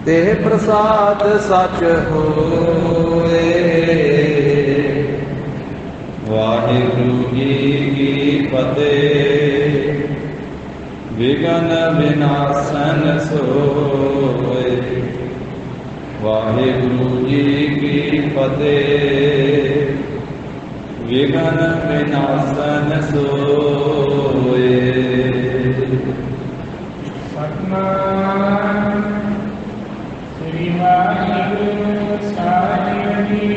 Teh प्रसाद सच होए। वाहिगुरु जी की फतेह। विघन विनाशन सोए। वाहिगुरु जी की फतेह। विघन विनाशन सोए। सतनाम श्री वाहिगुरु साहिब जी।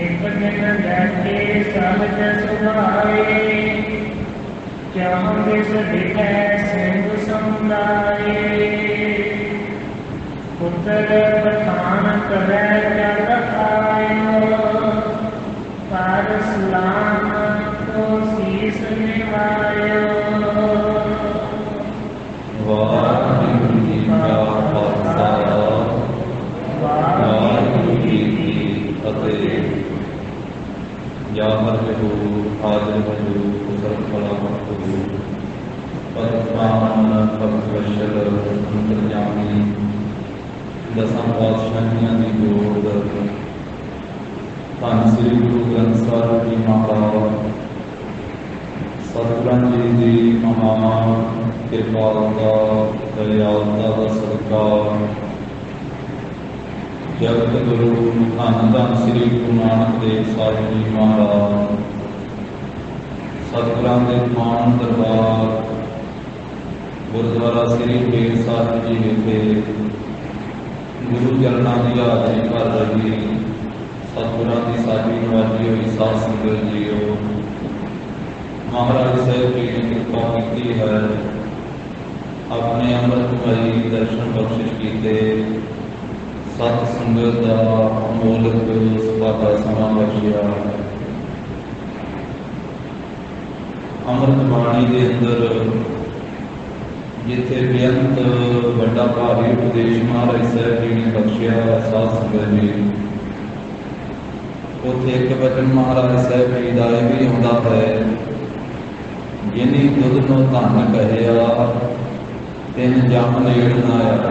एक दिन बैठे सहज सुभाए। क्यों दिस दिखै सिंधु समुदाय। पुत्र पठान करे जग आयो। पर सलाम को शीस निभायो। वाहिगुरु जी का खालसा वाहिगुरु जी की फतेह। या हर हजूर हाजिर हजूर सर्वफला हजूर पदपावन पदवशल अंतर्यामी दसां पातशाहियां दी जोड़ धन श्री गुरु ग्रंथ साहिब जी महाराज सतगुरां जी की महान कृपालता दयालता का सदका जगत गुरु धन धन श्री गुरु नानक देव साहिब जी महाराज सतगुरां दे मान दरबार गुरुद्वारा श्री बेर साहिब जी विखे गुरु चरणों की हाजरी भर रही सतगुरां की साडी नवाजी हुई साध संगत जीओ। महाराज साहब जी ने कृपा की है अपने अमृतमयी दर्शन बख्शिश किए सत संगत का अमोलक सुभागा समा बख्शिया। अमृत बाणी के अंदर जिथे बेअंत बड़ा भारी उपदेश महाराज साहब जी ने बख्शिया साध संगत जी उथे एक वचन महाराज साहब जी का यह भी आता है जिनी दुध नो धन कहया तिन जम नेड़ न आया।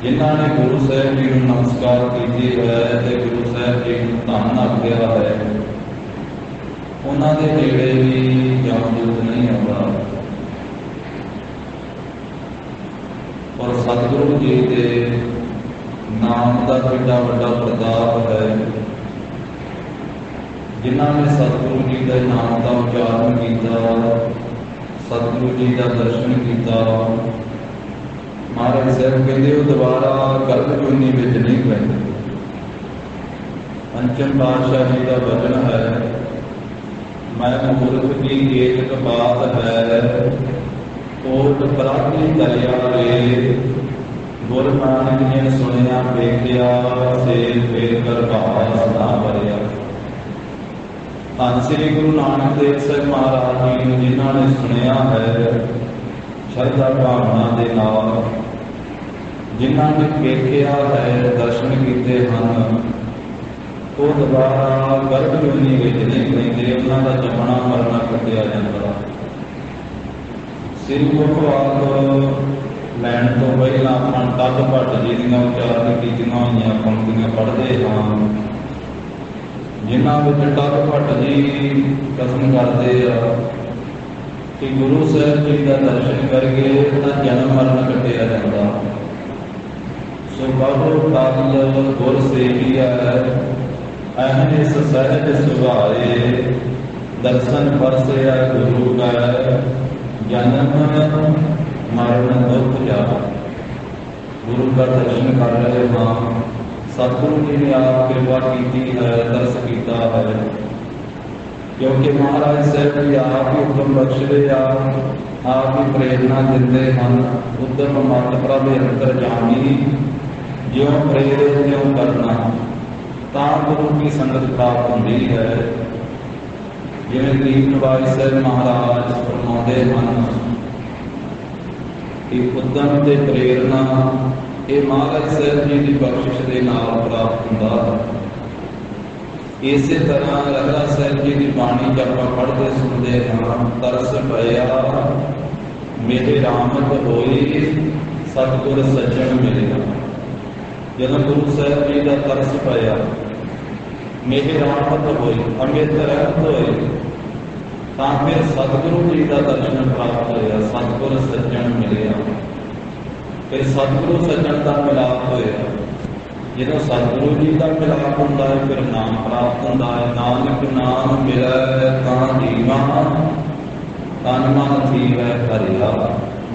जिन्हों ने गुरु साहब जी को नमस्कार की है तो गुरु साहब जी को धन आख्या है उन्होंने नेड़े भी जमदूत नहीं आता। और सतगुरु जी के नाम का कितना बड़ा प्रताप है। जिन्होंने सतगुरु जी के नाम का उच्चारण किया सतगुरु जी का दर्शन किया महाराज साहब कहते वो दोबारा गर्भ जूनी में नहीं पैंते। पंचम पातशाह जी का वचन है मैं मूर्ख की एक बात है कोट प्राप्ति दरिया रे गुर नानक ने सुनिया देखिया से फेर कर भाव सदा भरिया। धन श्री गुरु नानक देव साहब महाराज जी ने जिन्होंने सुनिया है श्रद्धा भावना के नाल जिन्होंने देखिया है दर्शन किए हैं वो दोबारा गर्भ जूनी में नहीं पैंते उन्होंने जमना मरना कटिया जाता। श्री मुखवाक लैन तो पहला अपन तक भट्ट जी दियां उच्चारण कीतियां होईयां पंक्तियां पढ़ते हाँ जिन्हों में टक भट्ट जी कसम करते कि गुरु साहब जी का दर्शन करके उनका जन्म मरण कटिया जाता। सो बाबू काल गुर सेविया अहनिस सहज सुभाए दर्शन परसया गुरु का जन्म मरण दुख जा। गुरु का दर्शन कर रहे हाँ सतगुरु जी ने आप कृपा की है तरस किया है क्योंकि महाराज साहब जी आप ही उद्यम बख्शते आप ही प्रेरणा देते हैं। उद्यम मत प्रभ अंतर जानी ज्यों प्रेरित त्यों करना ता गुरु की संगत प्राप्त होती है। जिवें गरीब नवाज साहब महाराज फरमाते हैं कि उद्यम ते प्रेरणा ये महाराज साहब जी की बख्शिश के नाल प्राप्त होता। इस तरह रहला साहब जी की बाणी जब आप पढ़ते सुनते हाँ तरस पया मेरे रामत होई सतगुर सज्जन मिलिया। जदों गुरु साहब जी का तरस पाया, मेरे रामत होई, अमित रहमत होई, तां फिर सतगुरु जी का दर्शन प्राप्त होया, सतगुर सज्जन मिलिया। फिर सतगुरु सज्जन का मिलाप होया। जो सतगुरु जी का मिलाप होंदा है फिर नाम प्राप्त होंदा है। नानक नाम मिलै तां जीवा, तन मन जीवै भरिया।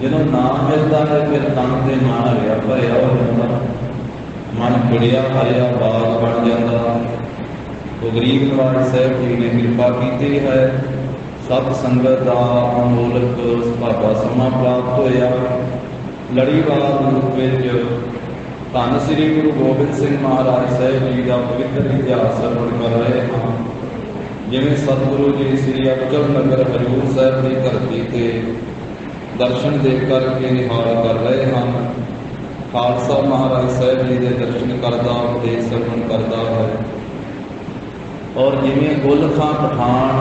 जो नाम मिलता है फिर तन से मन हरिया भरिया हो जाता, मन खिड़िया हरिया बाग बन जाता। तो गरीब निवाज साहब जी ने कृपा की है, सत संगत का अमोलक सुभागा समा प्राप्त होया। लड़ीवार रूप में धन श्री गुरु गोबिंद सिंह महाराज साहब जी का पवित्र इतिहास श्रवण कर रहे हैं। जिमें सतगुरु जी श्री अफजल नगर हजूर साहब की धरती से दर्शन दे करके निहाल कर रहे हैं। खालसा महाराज साहब जी के दर्शन करता उपदेश श्रवण करता है। और जिमें गुल खां पठान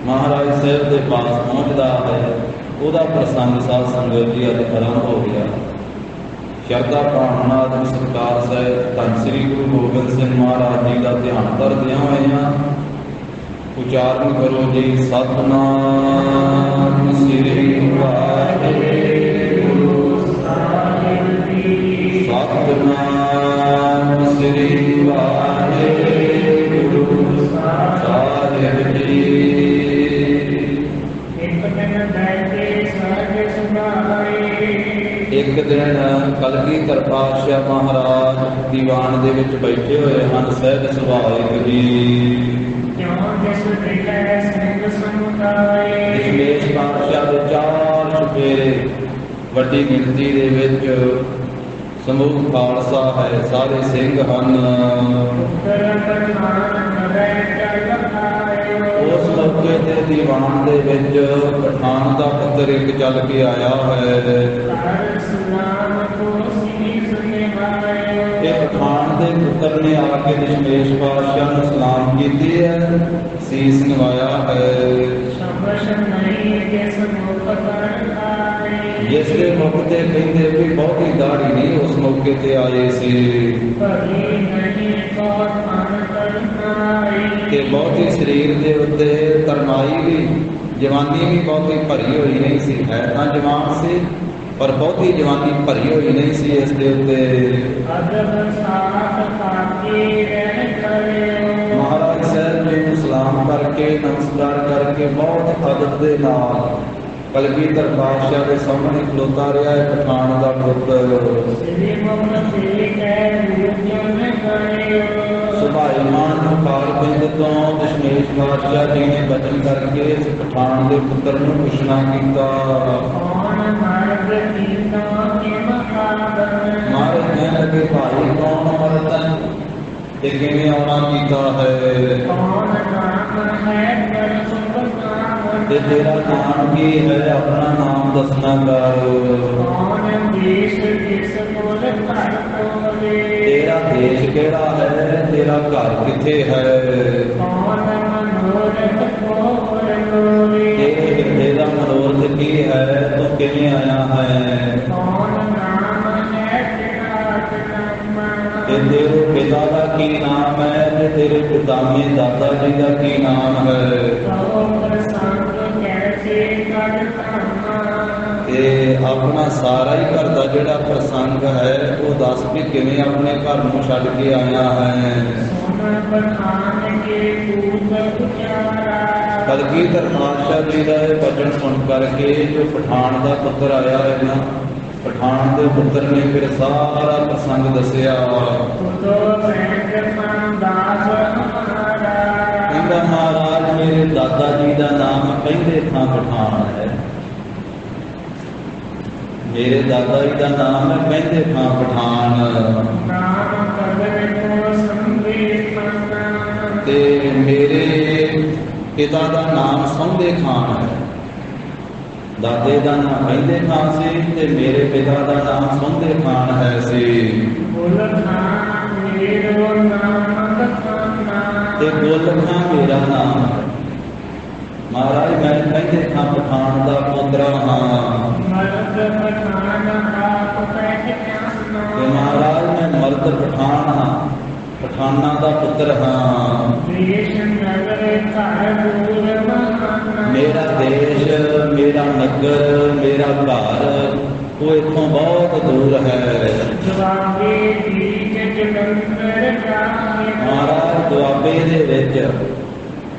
महाराज साहब के पास पहुँचता है, वह प्रसंग साध संगत जी अज आरंभ हो गया। श्रद्धा भावना आदि सरकार साहब धन श्री गुरु गोबिंद सिंह महाराज जी का ध्यान धरदिया हुए उचारण करो जी। सतनाम श्री वाहिगुरु सतनाम श्री वाहिगुरु साहिब जी। एक दिन कलगीधर पातशाह महाराज दीवान दे विच बैठे हुए हैं। सहज सुभाविक जी दशमेश पातशाह के 4 चुफेरे वड्डी गिनती दे विच समूह खालसा है, सारे सिंह हैं। उस मौके ते दीवान दे विच पठान का पुत्र एक चल के आया है। पठान के पुत्र ने आके दशमेश पातशाह ने सलाम की है, सीस नवाया है। जिसके मुख से कहते भी बहुती दाढ़ी नहीं उस मौके ते आए सी, बहुती शरीर के उत्ते तरमाई भी, जवानी भी बहुती भरी हुई नहीं सी। है ना जवान से पर बहुती जवानी भरी हुई नहीं सी। इस दे उत्ते महाराज साहब जी को सलाम करके नमस्कार करके बहुत अदब के नाल कलगीधर पातशाह के सामने खलोता रहा है पठान का पुत्र। सुभाईमान मुखार पिंड तो दशमेश पातशाह जी ने बचन करके इस पठान के पुत्र को पुछना किया। महाराज कहने लगे भाई कौन मरद है, किमें आना किया है, तेरा नाम की है, अपना नाम दसना कर। तेरा देश केड़ा है, तेरा घर किथे है, तेरे हिरदे का मनोरथ की है, तू किमें आया है। तेरे पिता का की नाम है, तेरे पितामे दादा जी का की नाम है। ते अपना सारा ही घर का जिहड़ा प्रसंग है वो दस भी किवें अपने घर नूं छड्ड के आया है। कलगीधर पातशाह जी का वचन सुन करके जो पठान का पुत्र आया है ना, पठान के पुत्र ने फिर सारा प्रसंग दसिया। महाराज मेरे दादा जी का नाम पहले था पठान है, मेरे दादा जी का नाम है पहले था पठान। ते मेरे पिता का नाम सौंदे खान है। दादे का नाम पहले खान से ते मेरे पिता का नाम सौंदे खान है सी। ते गोल खान मेरा नाम है। महाराज मैं कहते था पठान का पुत्र हाँ मर्द पठान आप पहचानो कि महाराज मैं मर्द पठान हाँ पठाना का पुत्र हाँ देश नगर घर दूर महाना मेरा देश मेरा नगर मेरा घर वो इतों बहुत दूर है दुआबे बीच जलंधर जाए महाराज दुआबे दे विच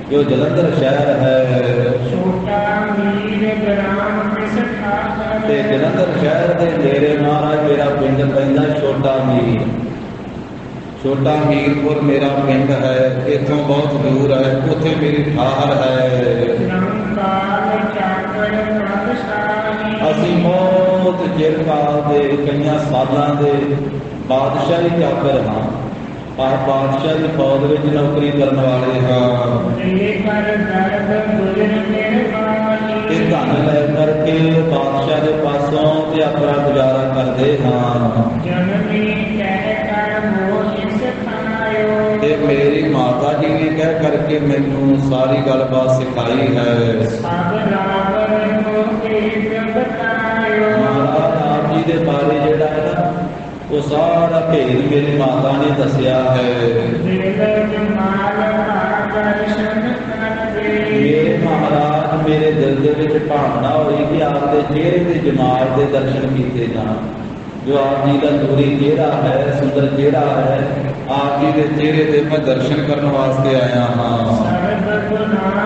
जो जलंधर शहर है छोटा मीर ग्राम किसका ते जलंधर शहर के नेड़े महाराज मेरा पिंड पैंदा छोटा मीर छोटा मीरपुर मेरा पिंड है इतों बहुत दूर है उत्थे मेरी ठाहर है रंगकाल चाकर बादशाही ਅਸੀਂ ਬਹੁਤ ਚਿਰ ਕਾਲ ਦੇ ਕਈਆਂ ਸਾਲਾਂ ਦੇ ਬਾਦਸ਼ਾਹੀ ਚਾਕਰ ਹਾਂ ਪਰ ਬਾਦਸ਼ਾਹ ਦੀ ਫੌਜ ਵਿੱਚ ਨੌਕਰੀ ਕਰਨ ਵਾਲੇ ਹਾਂ कर दर्द गुजर मेहरबानी ਤੇ ਧਨ ਲੈ ਕਰਕੇ ਬਾਦਸ਼ਾਹ ਦੇ ਪਾਸੋਂ ਤੇ ਆਪਣਾ ਗੁਜ਼ਾਰਾ ਕਰਦੇ ਹਾਂ जननी कह कर मोह सिखायो ਤੇ ਮੇਰੀ ਮਾਤਾ ਜੀ ਨੇ ਕਹਿ ਕਰਕੇ ਮੈਨੂੰ ਸਾਰੀ ਗੱਲਬਾत ਸਿਖਾਈ ਹੈ सब रावर को तेज बतायो ਮਹਾਰਾਜ ਆਪ ਜੀ ਦੇ ਬਾਰੇ ਜਿਹੜਾ ਹੈ ਨਾ ਉਹ ਸਾਰਾ ਭੇਦ ਮੇਰੀ ਮਾਤਾ ਨੇ ਦੱਸਿਆ ਹੈ दिल जमाल का दर्शन कर दे ਮੇਰੇ ਮਹਾਰਾਜ ਮੇਰੇ ਦਿਲ ਦੇ ਵਿੱਚ ਭਾਵਨਾ ਹੋਈ ਕਿ ਆਪ ਦੇ ਚਿਹਰੇ ਦੇ ਜਮਾਲ ਦੇ ਦਰਸ਼ਨ ਕੀਤੇ ਜਾਣ ਜੋ ਆਪ ਜੀ ਦਾ ਨੂਰੀ ਚਿਹਰਾ ਹੈ ਸੁੰਦਰ ਚਿਹਰਾ ਹੈ ਆਪ ਜੀ ਦੇ ਚਿਹਰੇ ਦੇ ਮੈਂ ਦਰਸ਼ਨ ਕਰਨ ਵਾਸਤੇ ਆਇਆ ਹਾਂ सर्व गुनाह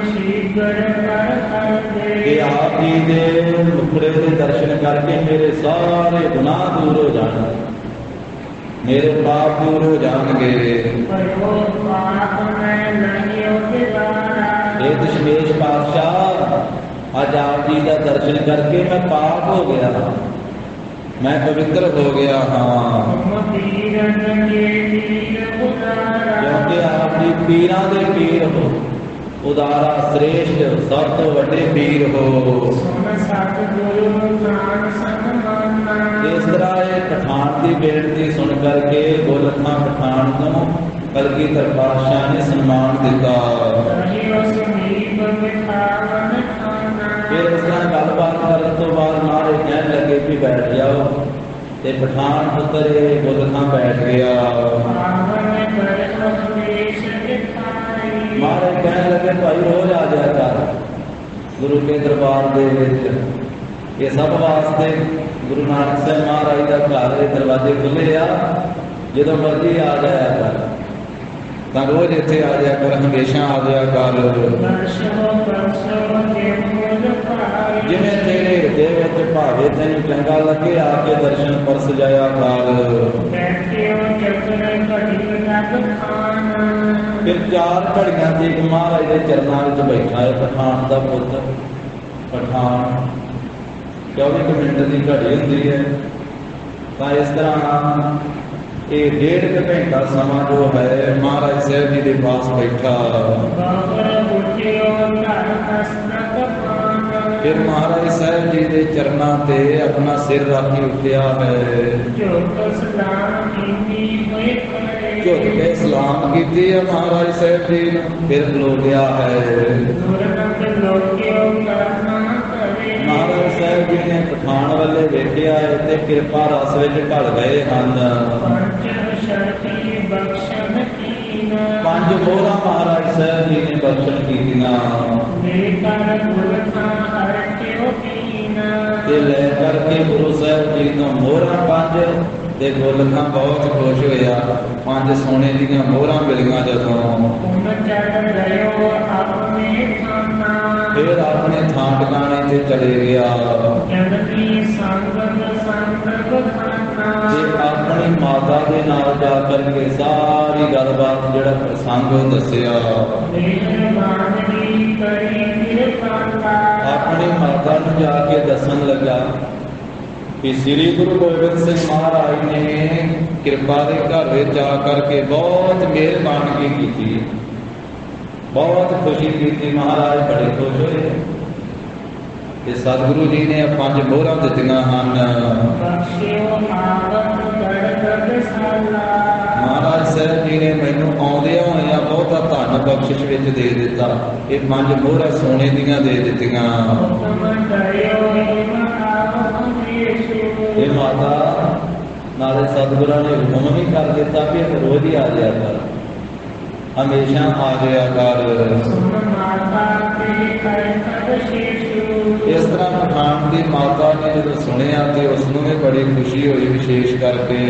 शीघ्र कर दे ਕਿ ਆਪ ਜੀ ਦੇ ਮੁਖੜੇ ਦੇ ਦਰਸ਼ਨ ਕਰਕੇ ਮੇਰੇ ਸਾਰੇ ਗੁਨਾਹ ਦੂਰ ਹੋ ਜਾਣ ਮੇਰੇ ਪਾਪ ਦੂਰ ਹੋ ਜਾਣਗੇ भयो पाप में नहीं उतारा ਇਹ ਦਸ਼ਮੇਸ਼ ਪਾਤਸ਼ਾਹ ਅੱਜ ਆਪ ਜੀ ਦਾ ਦਰਸ਼ਨ ਕਰਕੇ ਮੈਂ ਪਾਪ ਹੋ ਗਿਆ ਮੈਂ ਪਵਿੱਤਰ ਹੋ ਗਿਆ ਹਾਂ तुम पीरन के पीर उतारा ਕਿਉਂਕਿ ਆਪ ਜੀ ਪੀਰਾਂ ਦੇ ਪੀਰ ਹੋ ਉਦਾਰਾ ਸ੍ਰੇਸ਼ਟ ਸਭ ਤੋਂ ਵੱਡੇ ਪੀਰ ਹੋ सुन सतगुरु नाम सन्माना ਇਸ ਤਰ੍ਹਾਂ ਇਹ ਪਠਾਨ ਦੀ ਬੇਨਤੀ ਸੁਣ ਕਰਕੇ ਗੋਲਖਾਂ ਪਠਾਨ ਤੋਂ ਕਲਗੀਧਰ ਪਾਤਸ਼ਾਹ ਨੇ ਸਨਮਾਨ ਦਿੱਤਾ रहियो समीप मिठावन खाना ਫਿਰ ਇਸ ਤਰ੍ਹਾਂ ਗੱਲਬਾਤ ਕਰਨ ਤੋਂ ਬਾਅਦ ਮਹਾਰਾਜ ਕਹਿਣ ਲੱਗੇ ਵੀ ਬੈਠ ਜਾਓ ਤੇ ਪਠਾਨ ਪੁੱਤਰ ਇਹ ਗੋਲਖਾਂ ਬੈਠ ਗਿਆ पावन कर उपदेश दिखाई ਮਹਾਰਾਜ ਕਹਿਣ ਲੱਗੇ ਭਾਈ ਰੋਜ਼ ਆ ਜਾਇਆ ਕਰ ਗੁਰੂ ਕੇ ਦਰਬਾਰ ਦੇ ਵਿੱਚ ਇਹ ਸਭ ਵਾਸਤੇ ਗੁਰੂ ਨਾਨਕ ਸਾਹਿਬ ਮਹਾਰਾਜ ਦਾ ਘਰ ਦੇ ਦਰਵਾਜ਼ੇ ਖੁੱਲੇ ਆ ਜਦੋਂ ਮਰਜ਼ੀ ਆ ਜਾਇਆ ਕਰ ਤਾਂ ਰੋਜ਼ ਇੱਥੇ ਆ ਜਾਇਆ ਕਰ ਹਮੇਸ਼ਾ ਆ ਜਾਇਆ ਕਰ वर्षो वर्षो के मूल पाई ਜਿਵੇਂ ਤੇਰੇ ਹਿਰਦੇ ਵਿੱਚ ਭਾਵੇਂ ਤੈਨੂੰ ਚੰਗਾ ਲੱਗੇ ਆ ਕੇ ਦਰਸ਼ਨ ਪਰਸ ਜਾਇਆ ਕਰ बैठियो चक्र घड़ी लग खाना ਫਿਰ 4 ਘੜੀਆਂ ਤੇ ਇੱਕ ਮਹਾਰਾਜ ਦੇ ਚਰਨਾਂ ਵਿੱਚ ਬੈਠਾ ਹੈ ਪਠਾਨ ਦਾ ਪੁੱਤ ਪਠਾਨ 24 ਕੁ ਮਿੰਟ ਦੀ ਘੜੀ ਹੁੰਦੀ ਹੈ ਤਾਂ ਇਸ ਤਰ੍ਹਾਂ ਇਹ 1.5 ਘੰਟਾ ਸਮਾਂ ਜੋ ਹੈ ਮਹਾਰਾਜ ਸਾਹਿਬ ਜੀ ਦੇ ਪਾਸ ਬੈਠਾ बाबर उठियो धर हस्तक पाना ਫਿਰ ਮਹਾਰਾਜ ਸਾਹਿਬ ਜੀ ਦੇ ਚਰਨਾਂ ਤੇ ਆਪਣਾ ਸਿਰ ਰੱਖ ਕੇ ਉੱਠਿਆ ਹੈ जो सलाम कीनी हुए ਝੁਕ करे ਕੇ ਸਲਾਮ ਕੀਤੀ ਹੈ ਮਹਾਰਾਜ ਸਾਹਿਬ ਜੀ ਨੂੰ ਫਿਰ ਖਲੋ ਗਿਆ ਹੈ दुर्नक लोकियो करना करे ਮਹਾਰਾਜ ਸਾਹਿਬ ਜੀ ਨੇ ਪਠਾਨ ਵੱਲੇ ਵੇਖਿਆ ਹੈ ਤੇ ਕਿਰਪਾ ਰਸ ਵਿੱਚ ਢਲ ਗਏ ਹਨ पंच शक्ति बख्शन कीना 5 ਮੋਹਰਾਂ ਮਹਾਰਾਜ ਸਾਹਿਬ ਜੀ ਨੇ ਬਖਸ਼ਣ ਕੀਤੀਆਂ लेकर गुलखा हर क्यों कीना ਤੇ ਲੈ ਕਰਕੇ ਗੁਰੂ ਸਾਹਿਬ ਜੀ ਤੋਂ ਮੋਹਰਾਂ 5 ਤੇ ਗੋਲਖਾਂ ਬਹੁਤ ਖੁਸ਼ ਹੋਇਆ 5 ਸੋਨੇ ਦੀਆਂ ਮੋਹਰਾਂ ਮਿਲੀਆਂ ਜਦੋਂ उन चढ़ गयो अपने खाना ਫਿਰ ਆਪਣੇ ਥਾਂ ਟਿਕਾਣੇ ਤੇ ਚਲੇ ਗਿਆ जननी संगत संग खाना ਤੇ ਆਪਣੀ ਮਾਤਾ ਦੇ ਨਾਲ ਜਾ ਕਰਕੇ ਸਾਰੀ ਗੱਲਬਾਤ ਜਿਹੜਾ ਪ੍ਰਸੰਗ ਉਹ ਦੱਸਿਆ मेहरबानी करी कृपा ਆਪਣੀ ਮਾਤਾ ਨੂੰ ਜਾ ਕੇ ਦੱਸਣ ਲੱਗਾ ਕਿ ਸ੍ਰੀ ਗੁਰੂ ਗੋਬਿੰਦ ਸਿੰਘ ਮਹਾਰਾਜ ਨੇ ਕਿਰਪਾ ਦੇ ਘਰ ਵਿੱਚ ਆ ਕਰਕੇ ਬਹੁਤ ਮਿਹਰਬਾਨੀ ਕੀਤੀ ਬਹੁਤ ਖੁਸ਼ੀ ਕੀਤੀ ਮਹਾਰਾਜ ਬੜੇ ਖੁਸ਼ ਹੋਏ ਕਿ ਸਤਿਗੁਰੂ ਜੀ ਨੇ 5 ਮੋਹਰਾਂ ਦਿੱਤੀਆਂ ਹਨ बख्शियो आवत गढ़ गढ़शाला ਮਹਾਰਾਜ ਸਾਹਿਬ ਜੀ ਨੇ ਮੈਨੂੰ ਆਉਂਦਿਆਂ ਹੋਇਆਂ ਬਹੁਤਾ ਧਨ ਬਖਸ਼ਿਸ਼ ਵਿੱਚ ਦੇ ਦਿੱਤਾ। ਇਹ 5 ਮੋਹਰਾਂ ਸੋਨੇ ਦੀਆਂ ਦੇ ਦਿੱਤੀਆਂ। ਇਹ ਮਾਤਾ ਨਾਲੇ ਸਤਿਗੁਰਾਂ ਨੇ ਹੁਕਮ ਵੀ ਕਰ ਦਿੱਤਾ ਵੀ ਇਹ ਰੋਜ਼ ਹੀ ਆ ਜਾਇਆ ਕਰ, ਹਮੇਸ਼ਾ ਆ ਜਾਇਆ ਕਰ। ਇਸ ਤਰ੍ਹਾਂ ਪਠਾਨ ਦੀ ਮਾਤਾ ਨੇ ਜਦੋਂ ਸੁਣਿਆ ਤੇ ਉਸ ਨੂੰ ਵੀ ਬੜੀ ਖੁਸ਼ੀ ਹੋਈ, ਵਿਸ਼ੇਸ਼ ਕਰਕੇ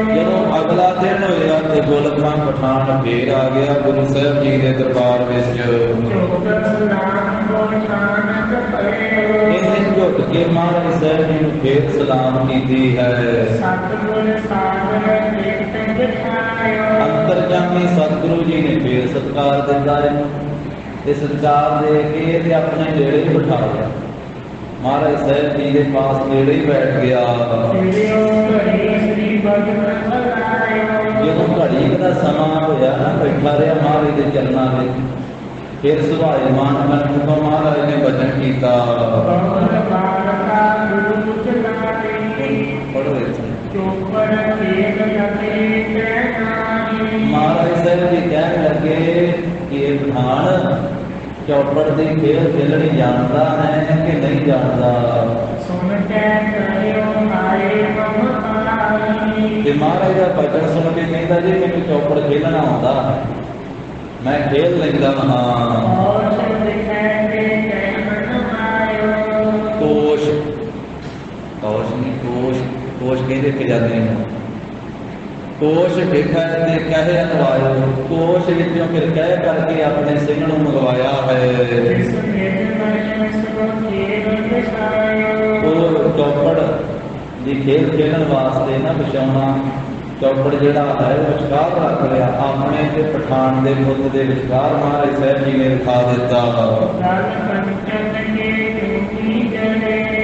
ਜਦੋਂ ਅਗਲਾ ਦਿਨ ਹੋਇਆ ਤੇ ਗੁਲਖਾਂ ਪਠਾਨ ਫੇਰ ਆ ਗਿਆ ਗੁਰੂ ਸਾਹਿਬ ਜੀ ਦੇ ਦਰਬਾਰ ਵਿੱਚ। ਇਹਨੇ ਝੁੱਕ ਕੇ ਮਹਾਰਾਜ ਸਾਹਿਬ ਜੀ ਨੂੰ ਫੇਰ ਸਲਾਮ ਕੀਤੀ ਹੈ। ਅੰਤਰਜਾਮੀ ਸਤਿਗੁਰੂ ਜੀ ਨੇ ਫੇਰ ਸਤਿਕਾਰ ਦਿੱਤਾ ਇਹਨੂੰ, ਤੇ ਸਤਿਕਾਰ ਦੇ ਕੇ ਤੇ ਆਪਣੇ ਨੇੜੇ ਹੀ ਬਿਠਾ ਲਿਆ। ਮਹਾਰਾਜ ਸਾਹਿਬ ਜੀ ਦੇ ਪਾਸ ਨੇੜੇ ਹੀ ਬੈਠ ਗਿਆ। ਜਦੋਂ ਘੜੀ ਦਾ ਸਮਾਂ ਹੋਇਆ ਨਾ, ਬੈਠਾ ਰਿਹਾ ਮਹਾਰਾਜ ਦੇ ਚਰਨਾਂ ਵਿੱਚ, ਫਿਰ ਸੁਭਾਇਮਾਨ ਕਰਨ ਤੋਂ ਮਹਾਰਾਜ ਨੇ ਬਚਨ ਕੀਤਾ। ਪੜ੍ਹੋ ਇੱਥੇ। ਮਹਾਰਾਜ ਸਾਹਿਬ ਜੀ ਕਹਿਣ ਲੱਗੇ ਕਿ ਇਹ ਪਠਾਨ ਚੌਪੜ ਦੀ ਖੇਲ ਖੇਲਣੀ ਜਾਣਦਾ ਹੈ ਕਿ ਨਹੀਂ ਜਾਣਦਾ। ਤੇ ਮਹਾਰਾਜ ਦਾ ਬਚਨ ਸੁਣ ਕੇ ਕਹਿੰਦਾ ਜੀ ਮੈਨੂੰ ਚੌਪੜ ਖੇਲਣਾ ਆਉਂਦਾ, ਮੈਂ ਖੇਲ ਲੈਂਦਾ ਹਾਂ। ਕੋਸ਼, ਕੋਸ਼ ਨਹੀਂ, ਕੋਸ਼ ਕਹਿੰਦੇ ਕਿ ਜਾਂਦੇ ਨੇ। ਕੋਸ਼ ਵੇਖਿਆ ਤੇ ਕਹੇ ਅਨਵਾਇਓ, ਕੋਸ਼ ਵਿੱਚੋਂ ਫਿਰ ਕਹਿ ਕਰਕੇ ਆਪਣੇ ਸਿੰਘ ਨੂੰ ਮੰਗਵਾਇਆ ਹੈ। ਉਹ ਚੌਪੜ ਦੀ ਖੇਲ ਖੇਲਣ ਵਾਸਤੇ ਨਾ ਵਿਛਾਉਣਾ, ਚੌਪੜ ਜਿਹੜਾ ਹੈ ਉਹ ਵਿਚਕਾਰ ਰੱਖ ਲਿਆ, ਆਪਣੇ ਤੇ ਪਠਾਨ ਦੇ ਮੁੱਖ ਦੇ ਵਿਚਕਾਰ ਮਹਾਰਾਜ ਸਾਹਿਬ ਜੀ ਨੇ ਦਿਖਾ ਦਿੱਤਾ।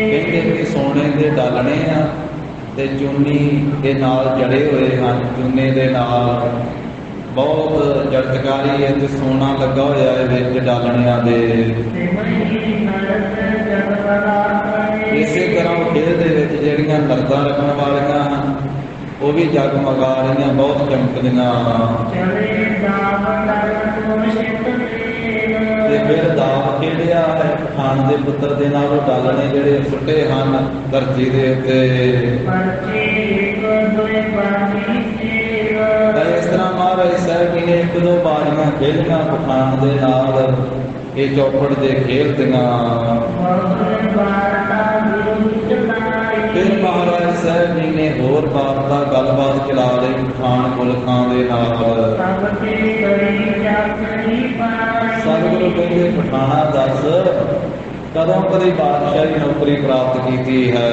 ਕਹਿੰਦੇ ਕਿ ਸੋਨੇ ਦੇ ਡਾਲਣੇ ਆ ਤੇ ਚੂਨੀ ਦੇ ਨਾਲ ਜੜੇ ਹੋਏ ਹਨ, ਚੂਨੇ ਦੇ ਨਾਲ ਬਹੁਤ ਜੜਤਕਾਰੀ ਹੈ ਤੇ ਸੋਨਾ ਲੱਗਾ ਹੋਇਆ ਹੈ ਵਿੱਚ ਡਾਲਣਿਆਂ ਦੇ। ਇਸੇ ਤਰ੍ਹਾਂ ਉਹ ਖੇਲ ਦੇ ਵਿੱਚ ਜਿਹੜੀਆਂ ਨਰਦਾਂ ਰੱਖਣ ਵਾਲੀਆਂ ਹਨ ਉਹ ਵੀ ਜਗਮਗਾ ਰਹੀਆਂ, ਬਹੁਤ ਚਮਕਦੀਆਂ। ਤੇ ਫਿਰ ਦਾਵ ਖੇਡਿਆ ਹੈ ਪਠਾਨ ਦੇ ਪੁੱਤਰ ਦੇ ਨਾਲ, ਉਹ ਡਾਲਣੇ ਜਿਹੜੇ ਸੁੱਟੇ ਹਨ ਧਰਤੀ ਦੇ ਉੱਤੇ। ਇਸ ਤਰ੍ਹਾਂ ਮਹਾਰਾਜ ਸਾਹਿਬ ਜੀ ਨੇ 1-2 ਬਾਰੀਆਂ ਖੇਲੀਆਂ ਪਠਾਨ ਦੇ ਨਾਲ, ਇਹ ਚੌਪੜ ਦੇ ਖੇਲ ਦੀਆਂ। ਫਿਰ ਮਹਾਰਾਜ ਸਾਹਿਬ ਜੀ ਨੇ ਹੋਰ ਵਾਰਤਾ ਗੱਲਬਾਤ ਚਲਾ ਲਈ ਪਠਾਨ ਮੁਲਕਾਂ ਦੇ ਨਾਲ। ਸਤਿਗੁਰੂ ਕਹਿੰਦੇ ਪਠਾਣਾ ਦੱਸ ਕਦੋਂ ਕਦੀ ਬਾਦਸ਼ਾਹੀ ਨੌਕਰੀ ਪ੍ਰਾਪਤ ਕੀਤੀ ਹੈ?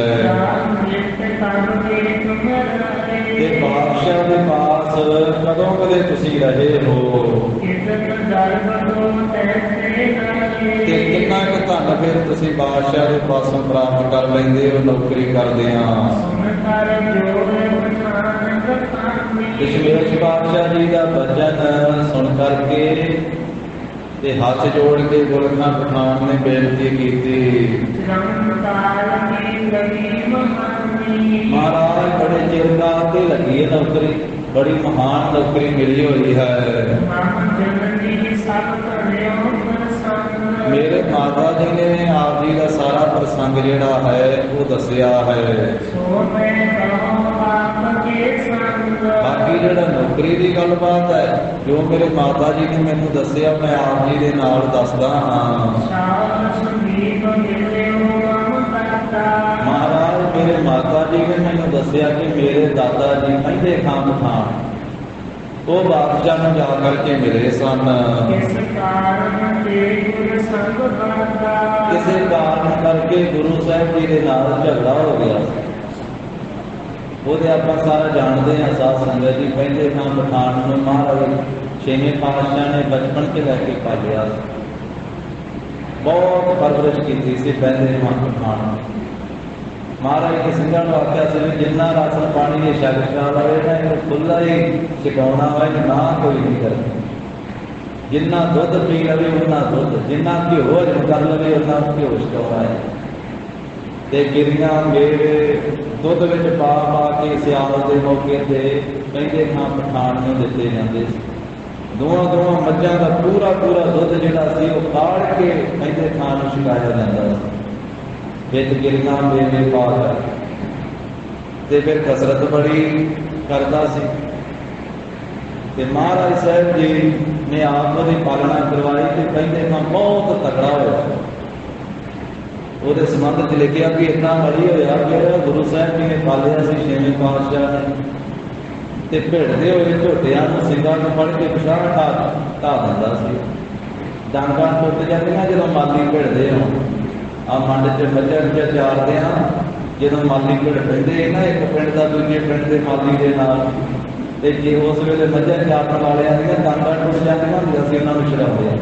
ਤੇ ਬਾਦਸ਼ਾਹ ਦੇ ਪਾਸ ਕਦੋਂ ਕਦੇ ਤੁਸੀਂ ਰਹੇ ਹੋ? ਤੇ ਕਿੰਨਾ ਕੁ ਧਨ ਫਿਰ ਤੁਸੀਂ ਬਾਦਸ਼ਾਹ ਦੇ ਪਾਸੋਂ ਪ੍ਰਾਪਤ ਕਰ ਲੈਂਦੇ ਹੋ ਨੌਕਰੀ ਕਰਦੇ ਆ? ਦਸ਼ਮੇਸ਼ ਬਾਦਸ਼ਾਹ ਜੀ ਦਾ ਬਚਨ ਸੁਣ ਕਰਕੇ ਤੇ ਹੱਥ ਜੋੜ ਕੇ ਗੁਲਖਾਂ ਪਠਾਨ ਨੇ ਬੇਨਤੀ ਕੀਤੀ, ਮਹਾਰਾਜ ਬੜੇ ਚਿਰ ਦਾ ਤੇ ਲੱਗੀ ਹੈ ਨੌਕਰੀ, ਬੜੀ ਮਹਾਨ ਨੌਕਰੀ ਮਿਲੀ ਹੋਈ ਹੈ। ਮੇਰੇ ਮਾਤਾ ਜੀ ਨੇ ਆਪ ਜੀ ਦਾ ਸਾਰਾ ਪ੍ਰਸੰਗ ਜਿਹੜਾ ਹੈ ਉਹ ਦੱਸਿਆ ਹੈ। ਬਾਕੀ ਜਿਹੜਾ ਨੌਕਰੀ ਦੀ ਗੱਲਬਾਤ ਹੈ ਜੋ ਮੇਰੇ ਮਾਤਾ ਜੀ ਨੇ ਮੈਨੂੰ ਦੱਸਿਆ ਮੈਂ ਆਪ ਜੀ ਦੇ ਨਾਲ ਦੱਸਦਾ ਹਾਂ। ਮਹਾਰਾਜ ਮੇਰੇ ਮਾਤਾ ਜੀ ਨੇ ਮੈਨੂੰ ਦੱਸਿਆ ਕਿ ਮੇਰੇ ਦਾਦਾ ਜੀ ਪਹਿਲੇ ਖਾਂ ਪਠਾਨ ਉਹ ਬਾਦਸ਼ਾਹ ਨੂੰ ਜਾ ਕਰਕੇ ਮਿਲੇ ਸਨ। ਕਿਸੇ ਕਾਰਨ ਕਰਕੇ ਗੁਰੂ ਸਾਹਿਬ ਜੀ ਦੇ ਨਾਲ ਝਗੜਾ ਹੋ ਗਿਆ। ਉਹਦੇ ਆਪਾਂ ਸਾਰਾ ਜਾਣਦੇ ਹਾਂ ਸਾਧ ਸੰਗਤ ਜੀ, ਪਹਿਲੇ ਖਾਂ ਪਠਾਨ ਨੂੰ ਮਹਾਰਾਜ 6ਵੇਂ ਪਾਤਸ਼ਾਹ ਨੇ ਬਚਪਨ 'ਚ ਲੈ ਕੇ ਪਾਲਿਆ, ਬਹੁਤ ਪਰਵਰਿਸ਼ ਕੀਤੀ ਸੀ ਪਹਿਲੇ ਖਾਂ ਪਠਾਨ। ਮਹਾਰਾਜ ਦੇ ਸਿੰਘਾਂ ਨੂੰ ਆਖਿਆ ਸੀ ਵੀ ਜਿੰਨਾ ਰਾਸ਼ਨ ਪਾਣੀ ਇਹ ਛਕ ਛਕਾ ਲਵੇ ਨਾ ਇਹਨੂੰ ਖੁੱਲ੍ਹਾ ਹੀ ਛਕਾਉਣਾ ਵਾ, ਨਾ ਕੋਈ ਨਹੀਂ ਕਰਦਾ। ਜਿੰਨਾ ਦੁੱਧ ਪੀ ਲਵੇ ਉਹਨਾਂ ਦੁੱਧ, ਜਿੰਨਾ ਘਿਓ ਹਜਮ ਕਰ ਲਵੇ ਉਹਨਾਂ ਘਿਓ ਛਕਾਉਣਾ ਹੈ। ਤੇ ਗਿਰੀਆਂ ਮੇਵੇ ਦੁੱਧ ਵਿੱਚ ਪਾ ਕੇ ਸਿਆਲ ਦੇ ਮੌਕੇ ਤੇ ਕਹਿੰਦੇ ਥਾਂ ਪਠਾਨ ਨੂੰ ਦਿੱਤੇ ਜਾਂਦੇ ਸੀ। ਦੋਵਾਂ ਮੱਝਾਂ ਦਾ ਪੂਰਾ ਦੁੱਧ ਜਿਹੜਾ ਸੀ ਉਹ ਕਾੜ ਕੇ ਕਹਿੰਦੇ ਥਾਂ ਨੂੰ ਛਕਾਇਆ ਜਾਂਦਾ ਸੀ, ਵਿੱਚ ਗਿਰੀਆਂ ਮੇਵੇ ਪਾ ਕੇ। ਤੇ ਫਿਰ ਕਸਰਤ ਬੜੀ ਕਰਦਾ ਸੀ ਤੇ ਮਹਾਰਾਜ ਸਾਹਿਬ ਜੀ ਨੇ ਆਪ ਉਹਦੀ ਪਾਲਣਾ ਕਰਵਾਈ ਤੇ ਕਹਿੰਦੇ ਤਾਂ ਬਹੁਤ ਤਕੜਾ ਹੋਇਆ। ਉਹਦੇ ਸੰਬੰਧ 'ਚ ਲਿਖਿਆ ਕਿ ਇੰਨਾ ਬੜੀ ਹੋਇਆ ਕਿ ਗੁਰੂ ਸਾਹਿਬ ਜੀ ਨੇ ਪਾਲਿਆ ਸੀ ਛੇਵੇਂ ਪਾਤਸ਼ਾਹ ਨੇ, ਤੇ ਭਿੜਦੇ ਹੋਏ ਝੋਟਿਆਂ ਨੂੰ ਸਿੰਘਾਂ ਨੂੰ ਫੜ ਕੇ ਪਿਛਾਂਹ ਢਾ ਦਿੰਦਾ ਸੀ। ਡਾਂਗਾਂ ਟੁੱਟ ਜਾਂਦੀਆਂ ਜਦੋਂ ਮਾਲੀ ਭਿੜਦੇ ਹੋਣ। ਆ ਮੰਡ 'ਚ ਮੱਝਾਂ ਚਾਰਦੇ ਆ, ਜਦੋਂ ਮਾਲੀ ਭਿੜ ਪੈਂਦੇ ਨਾ ਇੱਕ ਪਿੰਡ ਦਾ ਦੂਜੇ ਪਿੰਡ ਦੇ ਮਾਲੀ ਦੇ ਨਾਲ, ਤੇ ਜੇ ਉਸ ਵੇਲੇ ਮੱਝਾਂ ਚਾਰਨ ਵਾਲਿਆਂ ਦੀਆਂ ਡਾਂਗਾਂ ਟੁੱਟ ਜਾਂਦੀਆਂ ਹੁੰਦੀਆਂ ਸੀ, ਉਹਨਾਂ ਨੂੰ ਛਡਾਉਂਦੇ ਆ।